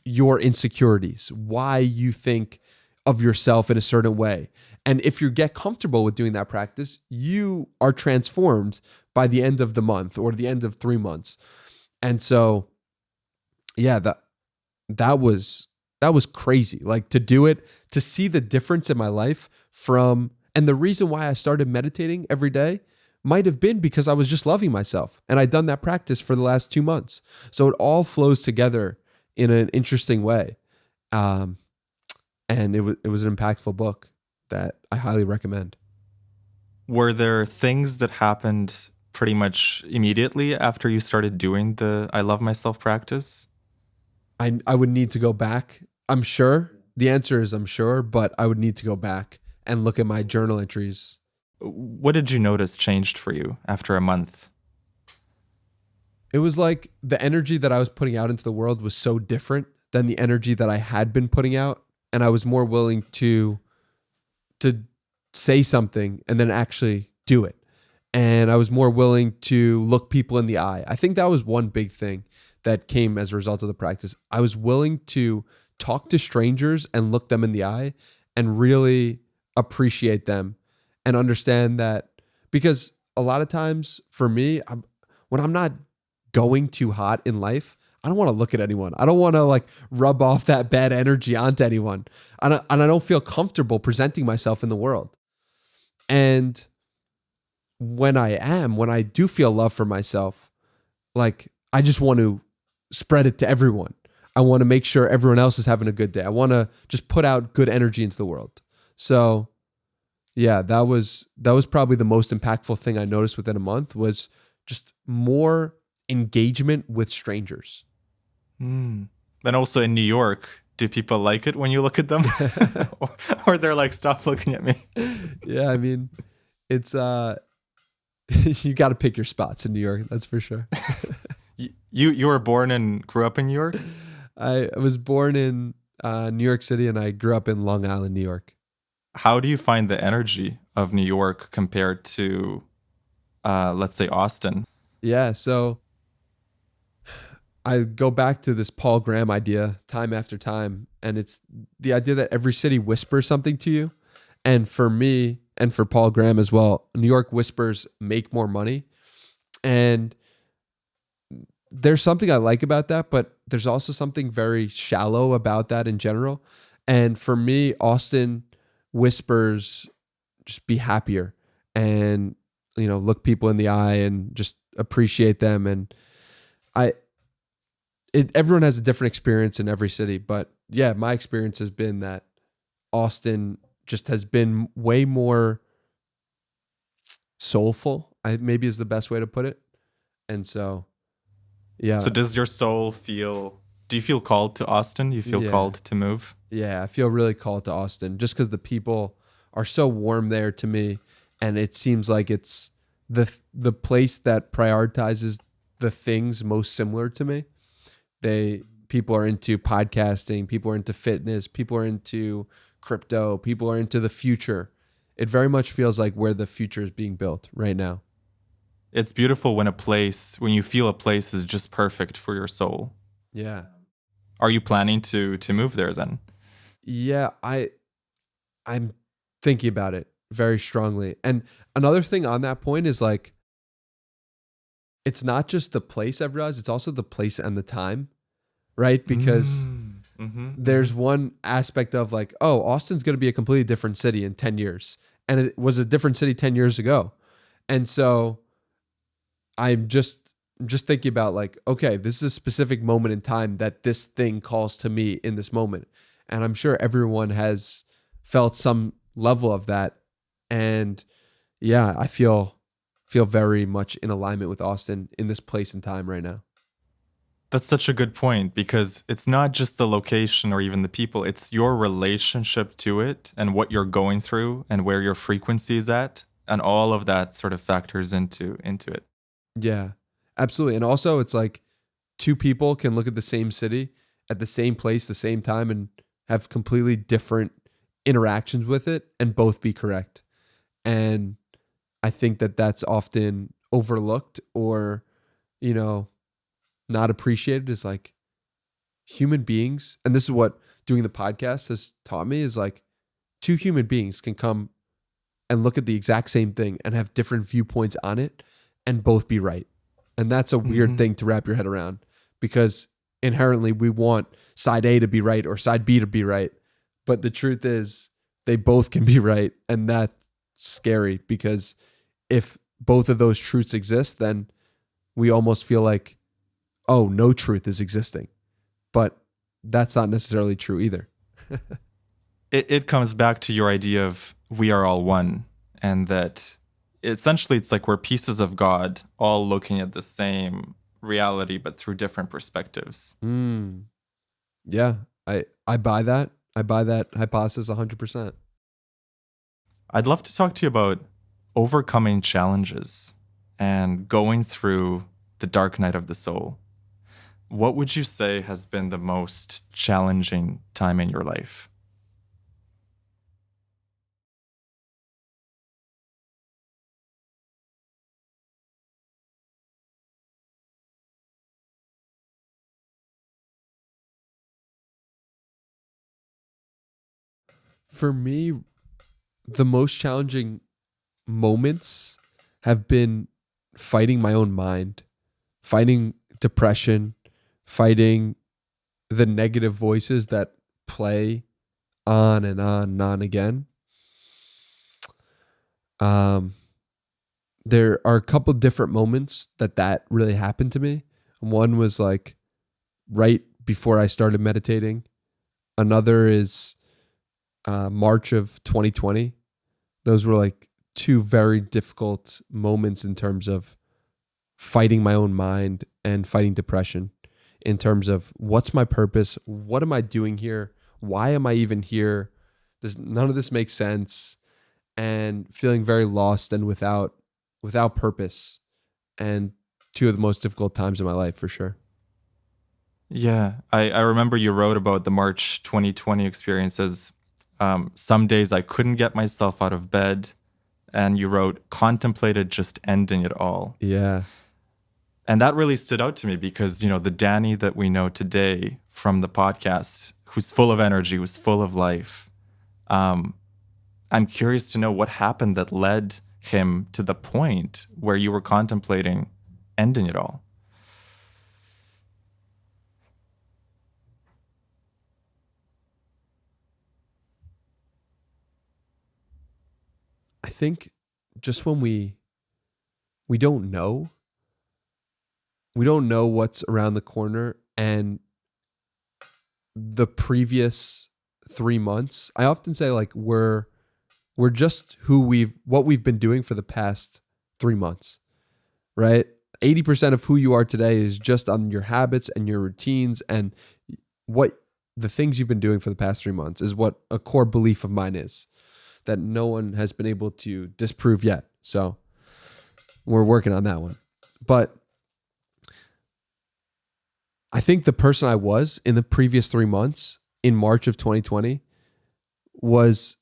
your insecurities, why you think of yourself in a certain way. And if you get comfortable with doing that practice, you are transformed by the end of the month or the end of 3 months. And so, yeah, that was crazy. Like to do it, to see the difference in my life from, and the reason why I started meditating every day might have been because I was just loving myself. And I'd done that practice for the last 2 months. So it all flows together in an interesting way. And it was an impactful book that I highly recommend. Were there things that happened pretty much immediately after you started doing the I love myself practice? I would need to go back. I'm sure. The answer is I'm sure, but I would need to go back and look at my journal entries. What did you notice changed for you after a month? It was like the energy that I was putting out into the world was so different than the energy that I had been putting out. And I was more willing to say something and then actually do it. And I was more willing to look people in the eye. I think that was one big thing that came as a result of the practice. I was willing to talk to strangers and look them in the eye and really appreciate them and understand that, because a lot of times for me, when I'm not going too hot in life, I don't want to look at anyone. I don't want to like rub off that bad energy onto anyone. And I don't feel comfortable presenting myself in the world. And when I do feel love for myself, like I just want to spread it to everyone. I want to make sure everyone else is having a good day. I want to just put out good energy into the world. So yeah, that was probably the most impactful thing I noticed within a month was just more engagement with strangers. And also in New York, do people like it when you look at them? Or they're like, stop looking at me? Yeah, I mean, it's you got to pick your spots in New York, that's for sure. You were born and grew up in New York? I was born in New York City and I grew up in Long Island, New York. How do you find the energy of New York compared to, let's say, Austin? Yeah, so I go back to this Paul Graham idea time after time, and it's the idea that every city whispers something to you. And for me, and for Paul Graham as well, New York whispers make more money. And there's something I like about that, but there's also something very shallow about that in general. And for me, Austin whispers just be happier and, look people in the eye and just appreciate them. And everyone has a different experience in every city, but yeah, my experience has been that Austin just has been way more soulful, maybe is the best way to put it. And so, yeah. So does your soul do you feel called to Austin? You feel called to move? Yeah, I feel really called to Austin just because the people are so warm there to me. And it seems like it's the place that prioritizes the things most similar to me. people are into podcasting, people are into fitness, people are into crypto, people are into the future. It very much feels like where the future is being built right now. It's beautiful when you feel a place is just perfect for your soul. Yeah. Are you planning to move there then? Yeah, I'm thinking about it very strongly. And another thing on that point is like, it's not just the place I've realized, it's also the place and the time, right? Because there's one aspect of like, oh, Austin's going to be a completely different city in 10 years. And it was a different city 10 years ago. And so I'm just thinking about like, okay, this is a specific moment in time that this thing calls to me in this moment. And I'm sure everyone has felt some level of that. And yeah, I feel very much in alignment with Austin in this place and time right now. That's such a good point, because it's not just the location or even the people, it's your relationship to it and what you're going through and where your frequency is at. And all of that sort of factors into it. Yeah, absolutely. And also it's like two people can look at the same city at the same place, the same time, and have completely different interactions with it and both be correct. And I think that that's often overlooked or, not appreciated, is like human beings. And this is what doing the podcast has taught me, is like two human beings can come and look at the exact same thing and have different viewpoints on it and both be right. And that's a weird thing to wrap your head around, because inherently we want side A to be right or side B to be right. But the truth is they both can be right. And that's scary, because if both of those truths exist, then we almost feel like, oh, no truth is existing. But that's not necessarily true either. It comes back to your idea of we are all one, and that essentially it's like we're pieces of God all looking at the same reality but through different perspectives. Yeah, I buy that. I buy that hypothesis 100%. I'd love to talk to you about overcoming challenges and going through the dark night of the soul. What would you say has been the most challenging time in your life? For me, the most challenging moments have been fighting my own mind, fighting depression, fighting the negative voices that play on and on and on again. There are a couple different moments that really happened to me. One was like right before I started meditating. Another is March of 2020. Those were like two very difficult moments in terms of fighting my own mind and fighting depression, in terms of what's my purpose? What am I doing here? Why am I even here? None of this makes sense. And feeling very lost and without purpose. And two of the most difficult times in my life, for sure. Yeah, I remember you wrote about the March 2020 experiences. Some days I couldn't get myself out of bed, and you wrote, contemplated just ending it all. Yeah. And that really stood out to me because, the Danny that we know today from the podcast, who's full of energy, who's full of life, I'm curious to know what happened that led him to the point where you were contemplating ending it all. I think just when we don't know what's around the corner, and the previous 3 months, I often say like we're just what we've been doing for the past 3 months, right? 80% of who you are today is just on your habits and your routines, and what the things you've been doing for the past 3 months is what a core belief of mine is, that no one has been able to disprove yet. So we're working on that one. But I think the person I was in the previous 3 months in March of 2020 was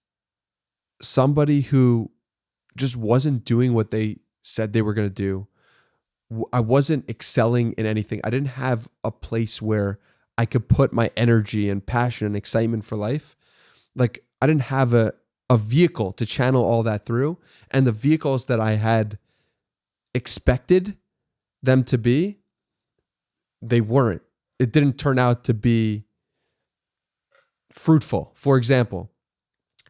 somebody who just wasn't doing what they said they were going to do. I wasn't excelling in anything. I didn't have a place where I could put my energy and passion and excitement for life. Like, I didn't have a vehicle to channel all that through. And the vehicles that I had expected them to be, they weren't. It didn't turn out to be fruitful. For example,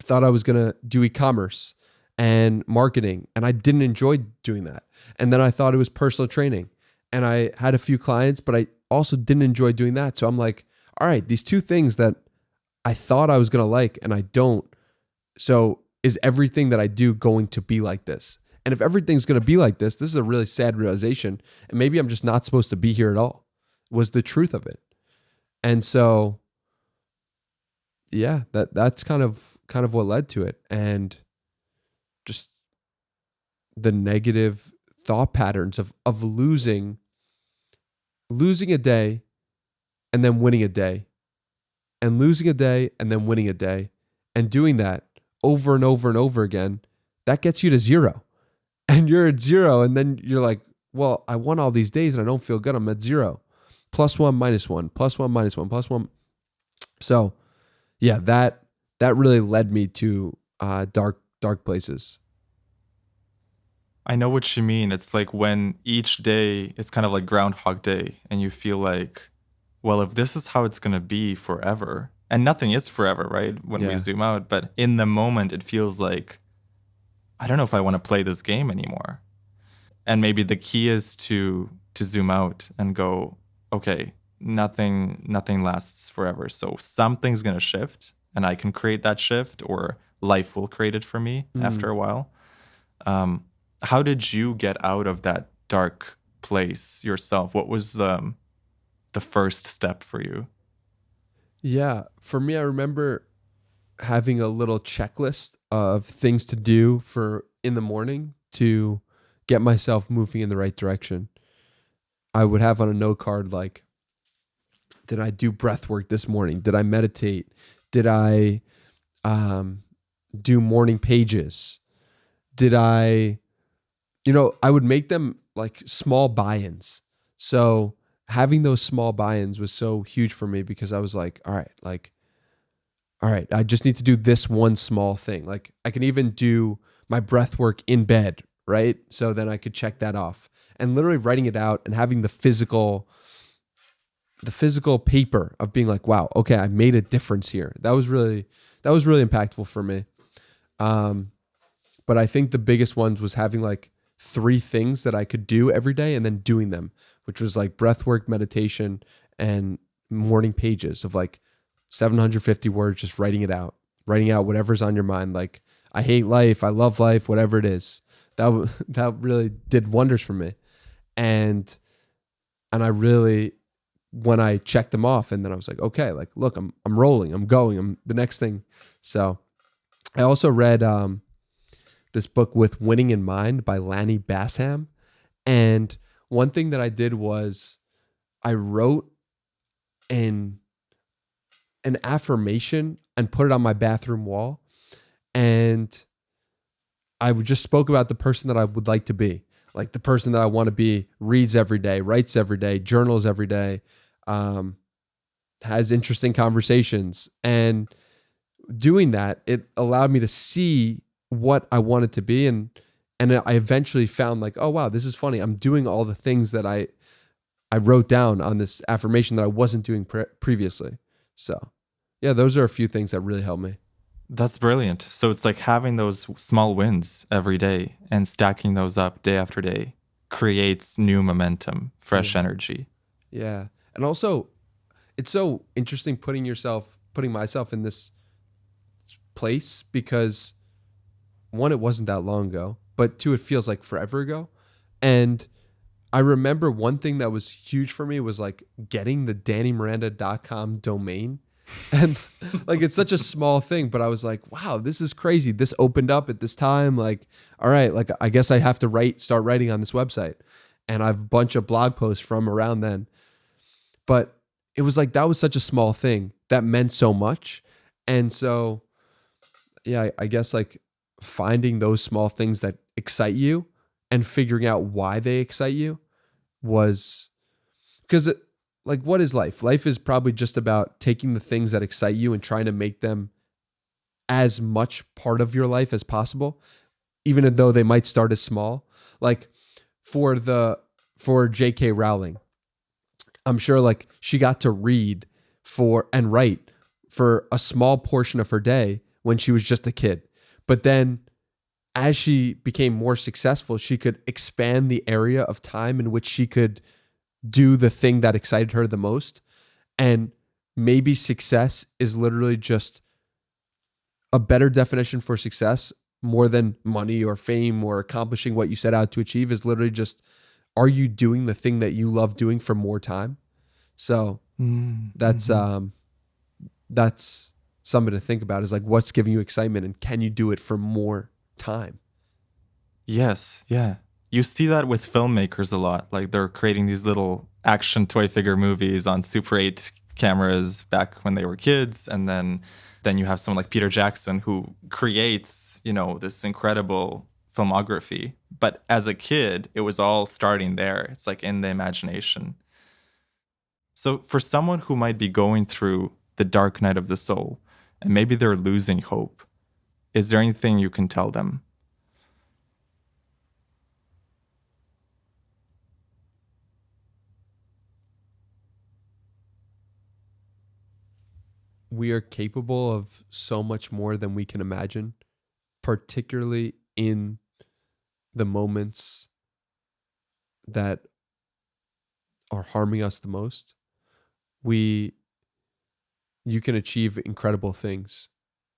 I thought I was going to do e-commerce and marketing, and I didn't enjoy doing that. And then I thought it was personal training, and I had a few clients, but I also didn't enjoy doing that. So I'm like, all right, these two things that I thought I was going to like, and I don't. So is everything that I do going to be like this? And if everything's going to be like this is a really sad realization. And maybe I'm just not supposed to be here at all, was the truth of it. And so, yeah, that's kind of what led to it. And just the negative thought patterns of losing a day and then winning a day, and losing a day and then winning a day, and doing that over and over and over again, that gets you to zero. And you're at zero, and then you're like, well, I won all these days and I don't feel good. I'm at zero. +1, -1, +1, -1, +1. So yeah, that really led me to dark places. I know what you mean. It's like when each day, it's kind of like Groundhog Day, and you feel like, well, if this is how it's going to be forever, and nothing is forever, right? When we zoom out, but in the moment, it feels like, I don't know if I want to play this game anymore. And maybe the key is to zoom out and go, okay, nothing lasts forever. So something's going to shift, and I can create that shift, or life will create it for me after a while. How did you get out of that dark place yourself? What was the first step for you? Yeah, for me, I remember having a little checklist of things to do for in the morning to get myself moving in the right direction. I would have on a note card like, did I do breath work this morning? Did I meditate? Did I do morning pages? Did I would make them like small buy-ins. So having those small buy-ins was so huge for me, because I was like, all right, I just need to do this one small thing. Like, I can even do my breath work in bed, right? So then I could check that off, and literally writing it out and having the physical paper of being like, wow, okay, I made a difference here. That was really impactful for me. But I think the biggest ones was having like 3 things that I could do every day and then doing them, which was like breath work, meditation, and morning pages of like 750 words, just writing out whatever's on your mind. Like, I hate life, I love life, whatever it is. That really did wonders for me. And I really, when I checked them off, and then I was like, okay, like, look, I'm rolling, I'm going, I'm the next thing. So I also read this book With Winning in Mind by Lanny Bassham. And one thing that I did was I wrote an affirmation and put it on my bathroom wall. And I just spoke about the person that I would like to be. Like, the person that I want to be reads every day, writes every day, journals every day, has interesting conversations. And doing that, it allowed me to see what I wanted to be. And I eventually found like, oh, wow, this is funny. I'm doing all the things that I wrote down on this affirmation that I wasn't doing previously. So yeah, those are a few things that really helped me. That's brilliant. So it's like having those small wins every day and stacking those up day after day creates new momentum, fresh energy. Yeah. And also, it's so interesting putting myself in this place, because 1, it wasn't that long ago, but 2, it feels like forever ago. And I remember one thing that was huge for me was like getting the DannyMiranda.com domain. And like, it's such a small thing, but I was like, wow, this is crazy. This opened up at this time. Like, all right, like, I guess I have to start writing on this website. And I have a bunch of blog posts from around then. But it was like, that was such a small thing that meant so much. And so, yeah, I guess like finding those small things that excite you and figuring out why they excite you was, because like, what is life? Life is probably just about taking the things that excite you and trying to make them as much part of your life as possible, even though they might start as small. Like for J.K. Rowling, I'm sure like she got to read and write for a small portion of her day when she was just a kid. But then as she became more successful, she could expand the area of time in which she could do the thing that excited her the most. And maybe success is literally just a better definition for success, more than money or fame or accomplishing what you set out to achieve, is literally just, are you doing the thing that you love doing for more time? So that's something to think about, is like, what's giving you excitement and can you do it for more time? Yes, yeah. You see that with filmmakers a lot. Like they're creating these little action toy figure movies on Super 8 cameras back when they were kids. And then you have someone like Peter Jackson who creates, this incredible filmography. But as a kid, it was all starting there. It's like in the imagination. So for someone who might be going through the dark night of the soul, and maybe they're losing hope, is there anything you can tell them? We are capable of so much more than we can imagine, particularly in the moments that are harming us the most. You can achieve incredible things.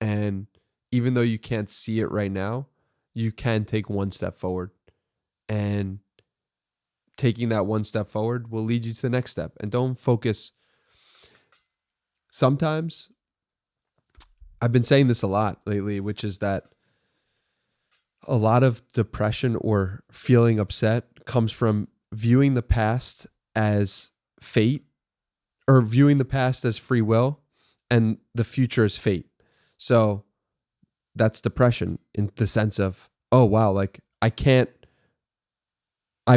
And even though you can't see it right now, you can take one step forward. And taking that one step forward will lead you to the next step. And don't focus. Sometimes, I've been saying this a lot lately, which is that a lot of depression or feeling upset comes from viewing the past as fate, or viewing the past as free will and the future as fate. So that's depression in the sense of, oh, wow, like I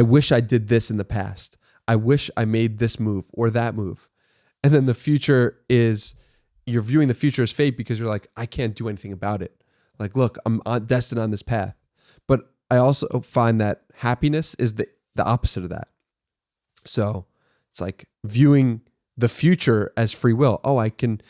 wish I did this in the past. I wish I made this move or that move. And then the future is, you're viewing the future as fate because you're like, I can't do anything about it. Like, look, I'm destined on this path. But I also find that happiness is the opposite of that. So it's like viewing the future as free will. Oh, I can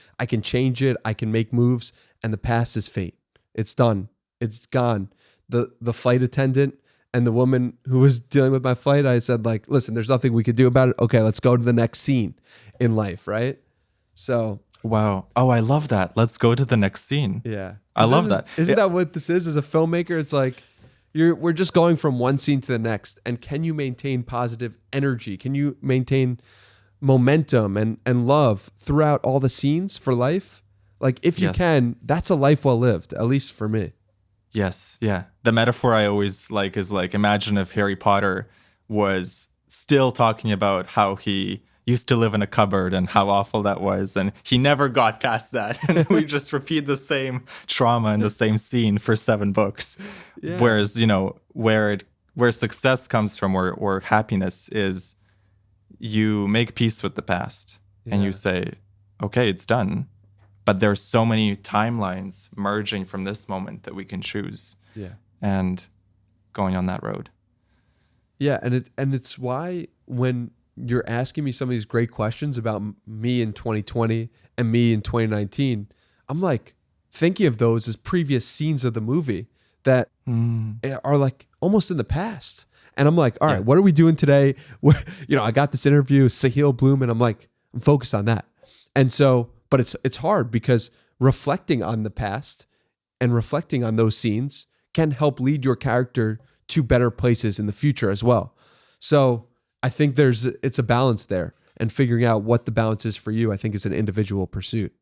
change it. I can make moves, and the past is fate. It's done. It's gone. The flight attendant and the woman who was dealing with my flight, I said like, listen, there's nothing we could do about it. Okay, let's go to the next scene in life, right? So wow. Oh, I love that. Let's go to the next scene. yeah, I love that. Isn't that what this is? As a filmmaker, it's like we're just going from one scene to the next. And can you maintain positive energy? Can you maintain momentum and love throughout all the scenes for life? Like if you can, that's a life well lived, at least for me. Yes, yeah. The metaphor I always like is like, imagine if Harry Potter was still talking about how he used to live in a cupboard and how awful that was, and he never got past that. And we just repeat the same trauma in the same scene for 7 books. Yeah. Whereas, where success comes from, where happiness is, you make peace with the past and you say, okay, it's done. But there's so many timelines merging from this moment that we can choose. Yeah. And going on that road. Yeah, and it's why when you're asking me some of these great questions about me in 2020 and me in 2019, I'm like thinking of those as previous scenes of the movie that are like almost in the past. And I'm like, all right, what are we doing today? Where, I got this interview with Sahil Bloom, and I'm like, I'm focused on that. And so, but it's hard because reflecting on the past and reflecting on those scenes can help lead your character to better places in the future as well. So I think it's a balance there, and figuring out what the balance is for you, I think, is an individual pursuit.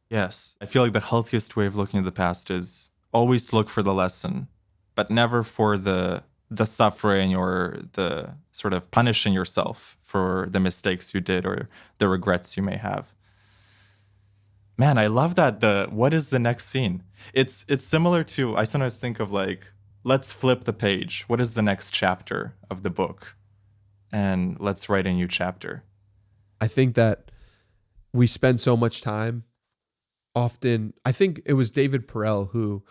Yes. I feel like the healthiest way of looking at the past is always to look for the lesson, but never for the the suffering or the sort of punishing yourself for the mistakes you did or the regrets you may have. Man, I love that. What is the next scene? It's similar to, I sometimes think of like, let's flip the page. What is the next chapter of the book? And let's write a new chapter. I think that we spend so much time often. I think it was David Perel who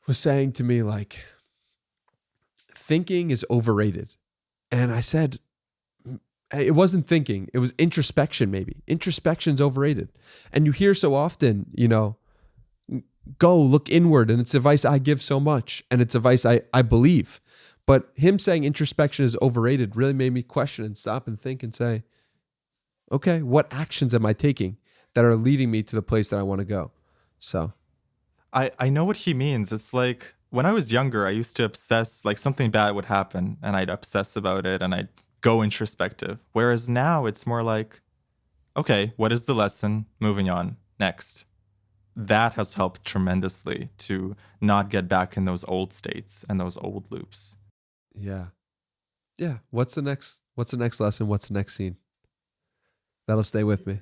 was saying to me, like, thinking is overrated. And I said, it wasn't thinking, it was introspection. Maybe introspection's overrated. And you hear so often, go look inward, and it's advice I give so much, and it's advice I believe. But him saying introspection is overrated really made me question and stop and think and say, okay, what actions am I taking that are leading me to the place that I want to go? So I know what he means. It's like when I was younger, I used to obsess, like something bad would happen and I'd obsess about it and I'd go introspective. Whereas now it's more like, okay, what is the lesson? Moving on. Next. That has helped tremendously to not get back in those old states and those old loops. Yeah. What's the next lesson? What's the next scene? That'll stay with me.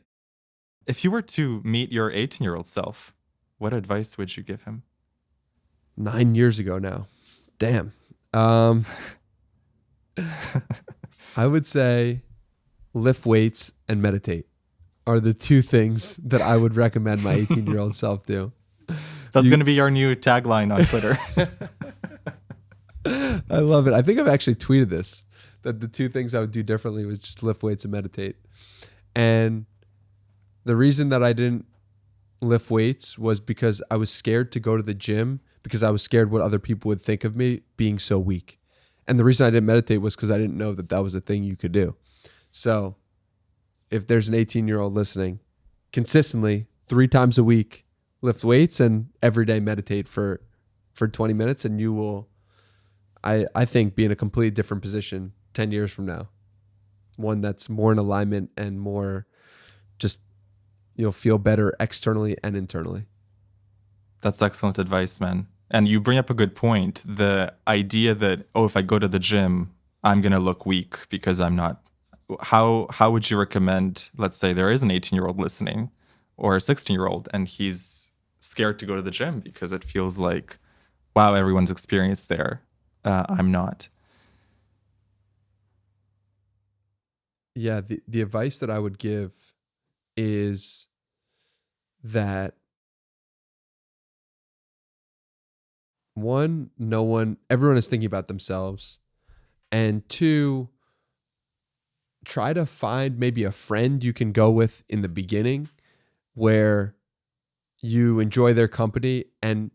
If you were to meet your 18-year-old self, what advice would you give him? 9 years ago now. Damn. I would say lift weights and meditate are the two things that I would recommend my 18-year-old self do. That's going to be our new tagline on Twitter. I love it. I think I've actually tweeted this, that the two things I would do differently was just lift weights and meditate. And the reason that I didn't lift weights was because I was scared to go to the gym because I was scared what other people would think of me being so weak. And the reason I didn't meditate was because I didn't know that that was a thing you could do. So if there's an 18-year-old listening, consistently 3 times a week, lift weights and every day meditate for 20 minutes, and you will, I think, be in a completely different position 10 years from now. One that's more in alignment and more just, you'll feel better externally and internally. That's excellent advice, man. And you bring up a good point. The idea that, if I go to the gym, I'm going to look weak because I'm not. How would you recommend, let's say there is an 18-year-old listening or a 16-year-old and he's scared to go to the gym because it feels like, wow, everyone's experienced there. I'm not. Yeah, the advice that I would give is that one, everyone is thinking about themselves, and 2, try to find maybe a friend you can go with in the beginning where you enjoy their company and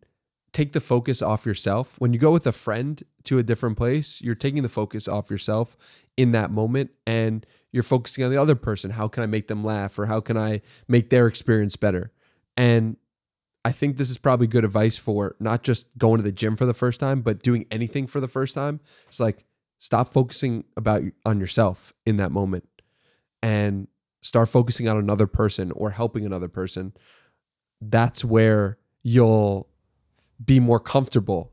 take the focus off yourself. When you go with a friend to a different place, you're taking the focus off yourself in that moment and you're focusing on the other person. How can I make them laugh, or how can I make their experience better? And I think this is probably good advice for not just going to the gym for the first time, but doing anything for the first time. It's like, stop focusing on yourself in that moment and start focusing on another person or helping another person. That's where you'll be more comfortable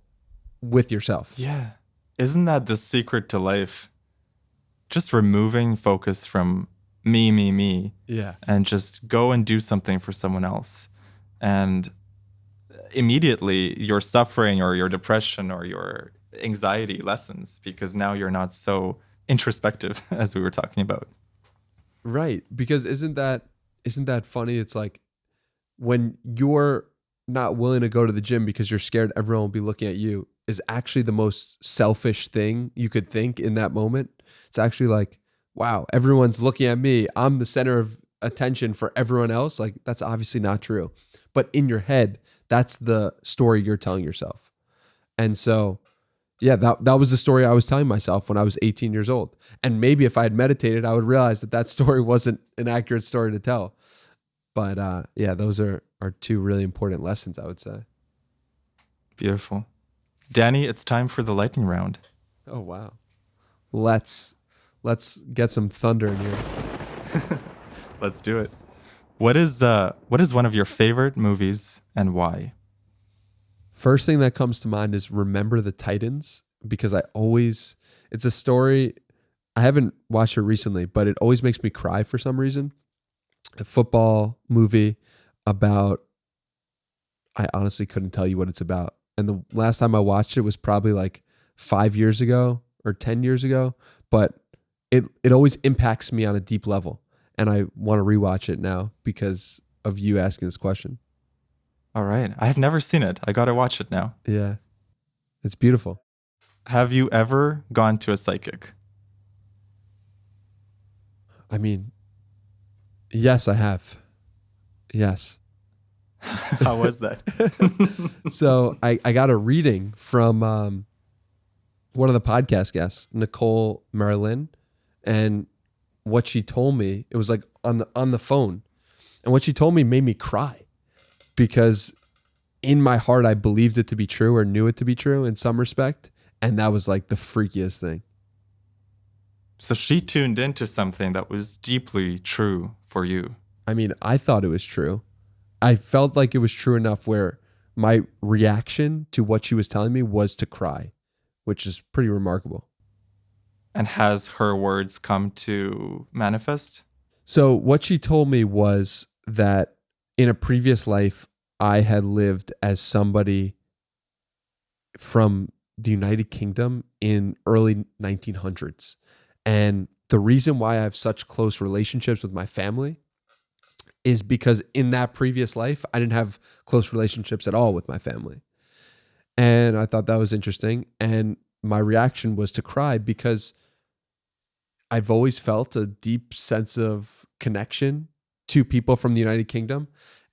with yourself. Yeah. Isn't that the secret to life? Just removing focus from me. Yeah. And just go and do something for someone else. And immediately your suffering or your depression or your anxiety lessens because now you're not so introspective as we were talking about. Right. Because isn't that funny? It's like when you're not willing to go to the gym because you're scared everyone will be looking at you is actually the most selfish thing you could think in that moment. It's actually like, wow, everyone's looking at me. I'm the center of attention for everyone else. Like, that's obviously not true. But in your head, that's the story you're telling yourself. And so, yeah, that was the story I was telling myself when I was 18 years old. And maybe if I had meditated, I would realize that story wasn't an accurate story to tell. But yeah, those are 2 really important lessons, I would say. Beautiful. Danny, it's time for the lightning round. Oh, wow. Let's get some thunder in here. Let's do it. What is one of your favorite movies and why? First thing that comes to mind is Remember the Titans. because it's a story. I haven't watched it recently, but it always makes me cry for some reason. A football movie about, I honestly couldn't tell you what it's about. And the last time I watched it was probably like 5 years ago or 10 years ago, but it always impacts me on a deep level. And I want to rewatch it now because of you asking this question. All right. I have never seen it. I got to watch it now. Yeah. It's beautiful. Have you ever gone to a psychic? I mean, yes, I have. Yes. How was that? So I got a reading from one of the podcast guests, Nicole Marilyn, and what she told me, it was like on the phone, and what she told me made me cry because in my heart I believed it to be true or knew it to be true in some respect, and that was like the freakiest thing. So she tuned into something that was deeply true for you. I mean, I thought it was true. I felt like it was true enough where my reaction to what she was telling me was to cry, which is pretty remarkable. And has her words come to manifest? So what she told me was that in a previous life, I had lived as somebody from the United Kingdom in early 1900s. And the reason why I have such close relationships with my family is because in that previous life, I didn't have close relationships at all with my family. And I thought that was interesting. And my reaction was to cry because I've always felt a deep sense of connection to people from the United Kingdom.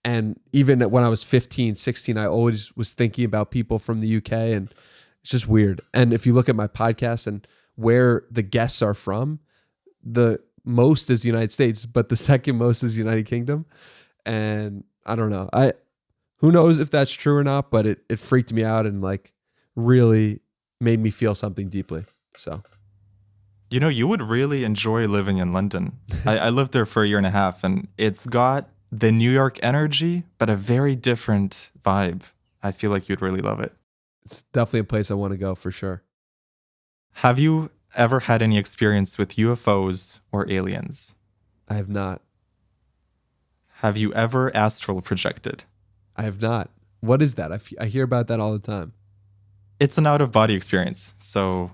And even when I was 15, 16, I always was thinking about people from the UK, and it's just weird. And if you look at my podcast and where the guests are from, the most is the United States, but the second most is the United Kingdom. And I don't know. Who knows if that's true or not, but it freaked me out and like really made me feel something deeply. So, you know, you would really enjoy living in London. I lived there for a year and a half, and it's got the New York energy, but a very different vibe. I feel like you'd really love it. It's definitely a place I want to go for sure. Have you ever had any experience with UFOs or aliens? I have not. Have you ever astral projected? I have not. What is that? I hear about that all the time. It's an out-of-body experience. So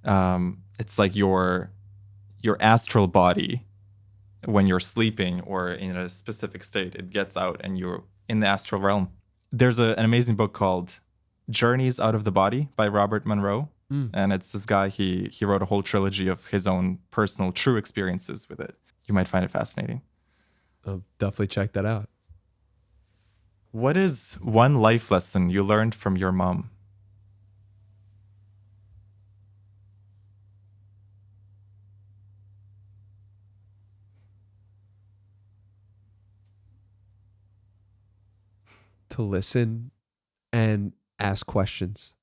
it's like your astral body, when you're sleeping or in a specific state, it gets out and you're in the astral realm. There's an amazing book called Journeys Out of the Body by Robert Monroe. And it's this guy, he wrote a whole trilogy of his own personal true experiences with it. You might find it fascinating. I'll definitely check that out. What is one life lesson you learned from your mom? To listen and ask questions.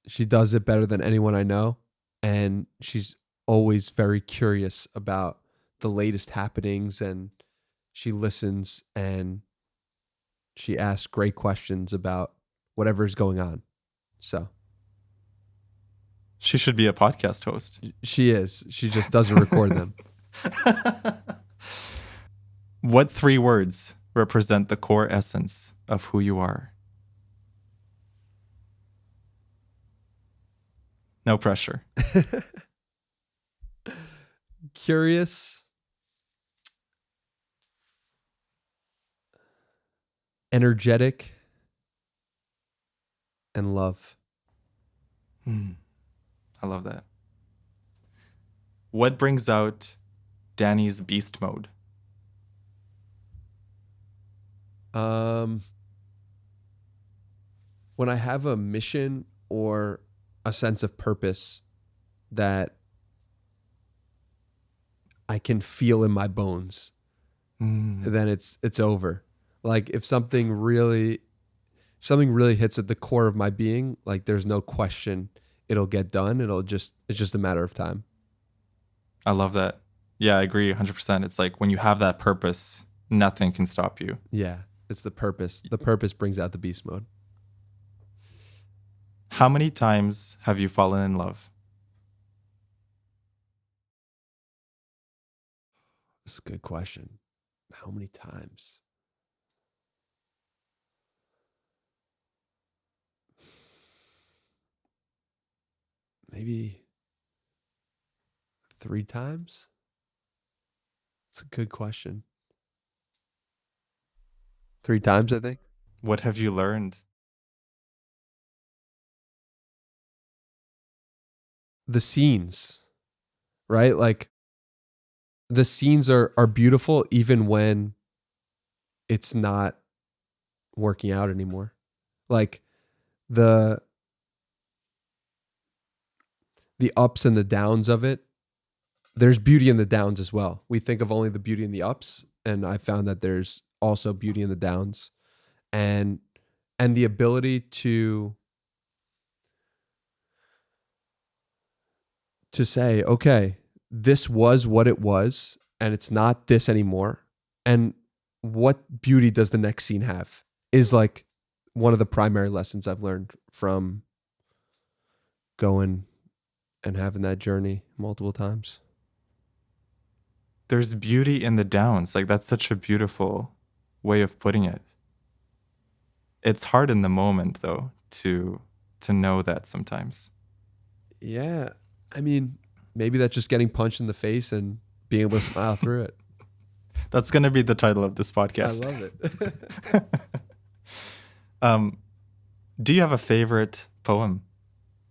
She does it better than anyone I know. And she's always very curious about the latest happenings, and she listens and she asks great questions about whatever's going on. So She should be a podcast host. she is. She just doesn't record them. What 3 words represent the core essence of who you are? No pressure. Curious, energetic, and love. I love that. What brings out Danny's beast mode? When I have a mission or a sense of purpose that I can feel in my bones, then it's over. Like if something really hits at the core of my being, like there's no question it'll get done. It's just a matter of time. I love that. Yeah, I agree 100%. It's like when you have that purpose, nothing can stop you. Yeah, it's the purpose. The purpose brings out the beast mode. How many times have you fallen in love? That's a good question. How many times? Maybe 3 times? It's a good question. 3 times, I think. What have you learned? The scenes, right? Like the scenes are beautiful even when it's not working out anymore. Like the ups and the downs of it. There's beauty in the downs as well. We think of only the beauty in the ups, and I found that there's also beauty in the downs, and the ability to say, okay, this was what it was, and it's not this anymore. And what beauty does the next scene have is like one of the primary lessons I've learned from going and having that journey multiple times. There's beauty in the downs. Like, that's such a beautiful way of putting it. It's hard in the moment, though, to know that sometimes. Yeah. I mean, maybe that's just getting punched in the face and being able to smile through it. That's going to be the title of this podcast. I love it. Do you have a favorite poem?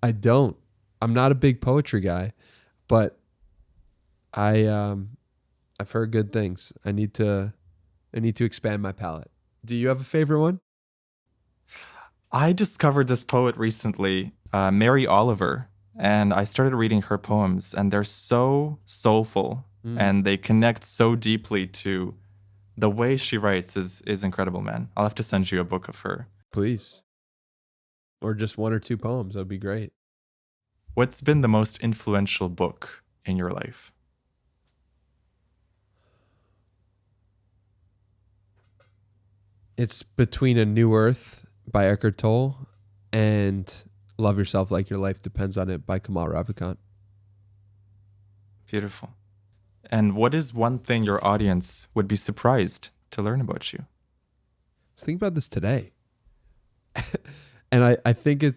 I don't. I'm not a big poetry guy, but I've heard good things. I need to expand my palette. Do you have a favorite one? I discovered this poet recently, Mary Oliver, and I started reading her poems, and they're so soulful, and they connect so deeply to the way she writes is incredible, man. I'll have to send you a book of her. Please. Or just 1 or 2 poems. That'd be great. What's been the most influential book in your life? It's Between a New Earth by Eckhart Tolle and Love Yourself Like Your Life Depends on It by Kamal Ravikant. Beautiful. And what is one thing your audience would be surprised to learn about you? I was thinking about this today. And I think it,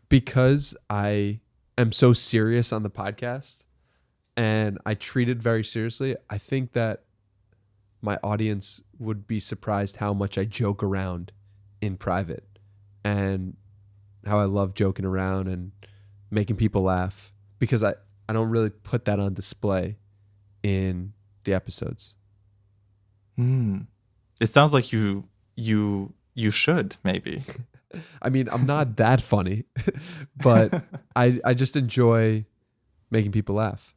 because I am so serious on the podcast and I treat it very seriously, I think that my audience would be surprised how much I joke around in private and how I love joking around and making people laugh, because I don't really put that on display in the episodes. It sounds like you should, maybe. I mean, I'm not that funny, but I just enjoy making people laugh.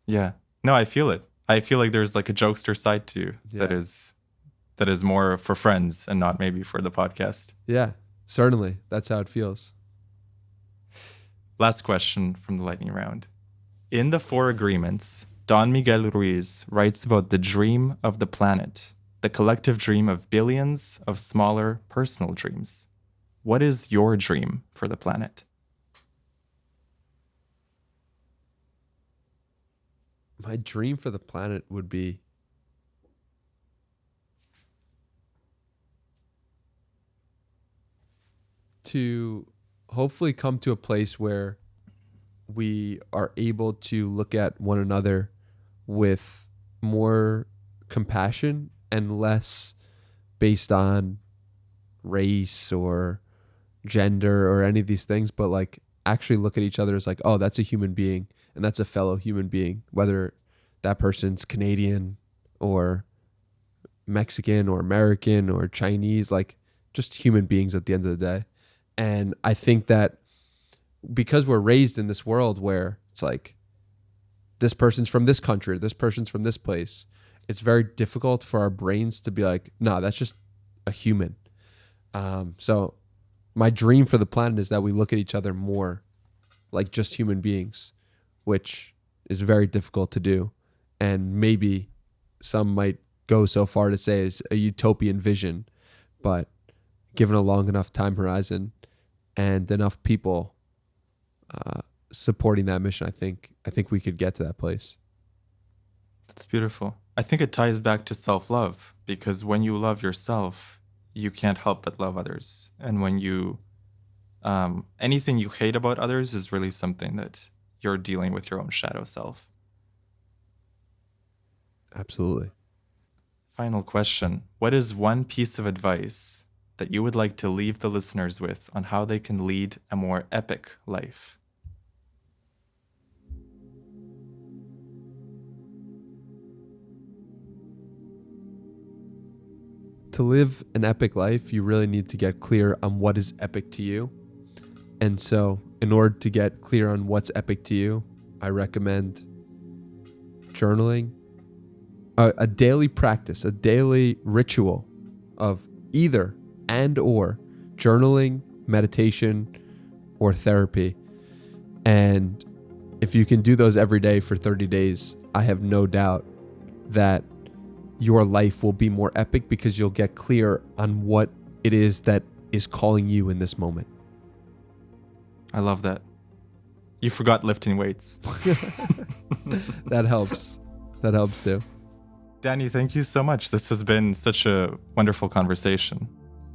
Yeah. No, I feel it. I feel like there's like a jokester side to you that is more for friends and not maybe for the podcast. Yeah, certainly. That's how it feels. Last question from the lightning round. In the 4 Agreements, Don Miguel Ruiz writes about the dream of the planet, the collective dream of billions of smaller personal dreams. What is your dream for the planet? My dream for the planet would be to hopefully come to a place where we are able to look at one another with more compassion and less based on race or gender or any of these things, but like actually look at each other as like, oh, that's a human being and that's a fellow human being, whether that person's Canadian or Mexican or American or Chinese, like just human beings at the end of the day. And I think that because we're raised in this world where it's like, this person's from this country, this person's from this place, it's very difficult for our brains to be like, nah, that's just a human. So my dream for the planet is that we look at each other more like just human beings, which is very difficult to do. And maybe some might go so far to say is a utopian vision, but given a long enough time horizon, and enough people supporting that mission, I think we could get to that place. That's beautiful. I think it ties back to self-love, because when you love yourself, you can't help but love others. And when you, anything you hate about others is really something that you're dealing with your own shadow self. Absolutely. Final question. What is one piece of advice that you would like to leave the listeners with on how they can lead a more epic life? To live an epic life, you really need to get clear on what is epic to you. And so, in order to get clear on what's epic to you, I recommend journaling, a daily practice, a daily ritual of either and or journaling, meditation, or therapy. And if you can do those every day for 30 days, I have no doubt that your life will be more epic, because you'll get clear on what it is that is calling you in this moment. I love that. You forgot lifting weights. That helps. That helps too. Danny, thank you so much. This has been such a wonderful conversation.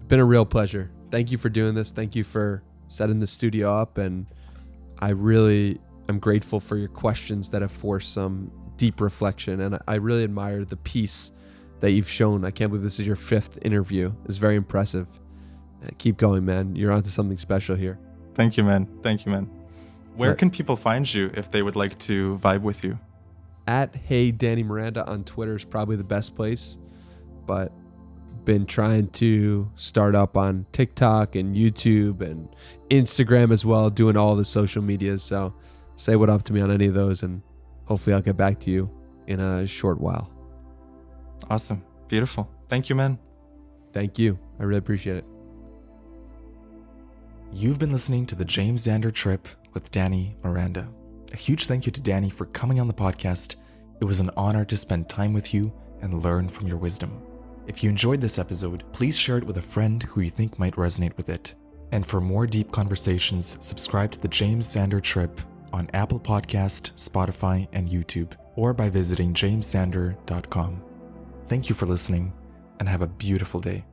Been a real pleasure. Thank you for doing this. Thank you for setting the studio up. And I really am grateful for your questions that have forced some deep reflection. And I really admire the peace that you've shown. I can't believe this is your 5th interview. It's very impressive. Keep going, man. You're onto something special here. Thank you, man. Thank you, man. Where can people find you if they would like to vibe with you? At Hey Danny Miranda on Twitter is probably the best place, but been trying to start up on TikTok and YouTube and Instagram as well, doing all the social medias. So say what up to me on any of those, and hopefully I'll get back to you in a short while. Awesome. Beautiful. Thank you, man. Thank you. I really appreciate it. You've been listening to the James Xander Trip with Danny Miranda. A huge thank you to Danny for coming on the podcast. It was an honor to spend time with you and learn from your wisdom. If you enjoyed this episode, please share it with a friend who you think might resonate with it. And for more deep conversations, subscribe to the James Xander Trip on Apple Podcast, Spotify, and YouTube, or by visiting jamesxander.com. Thank you for listening, and have a beautiful day.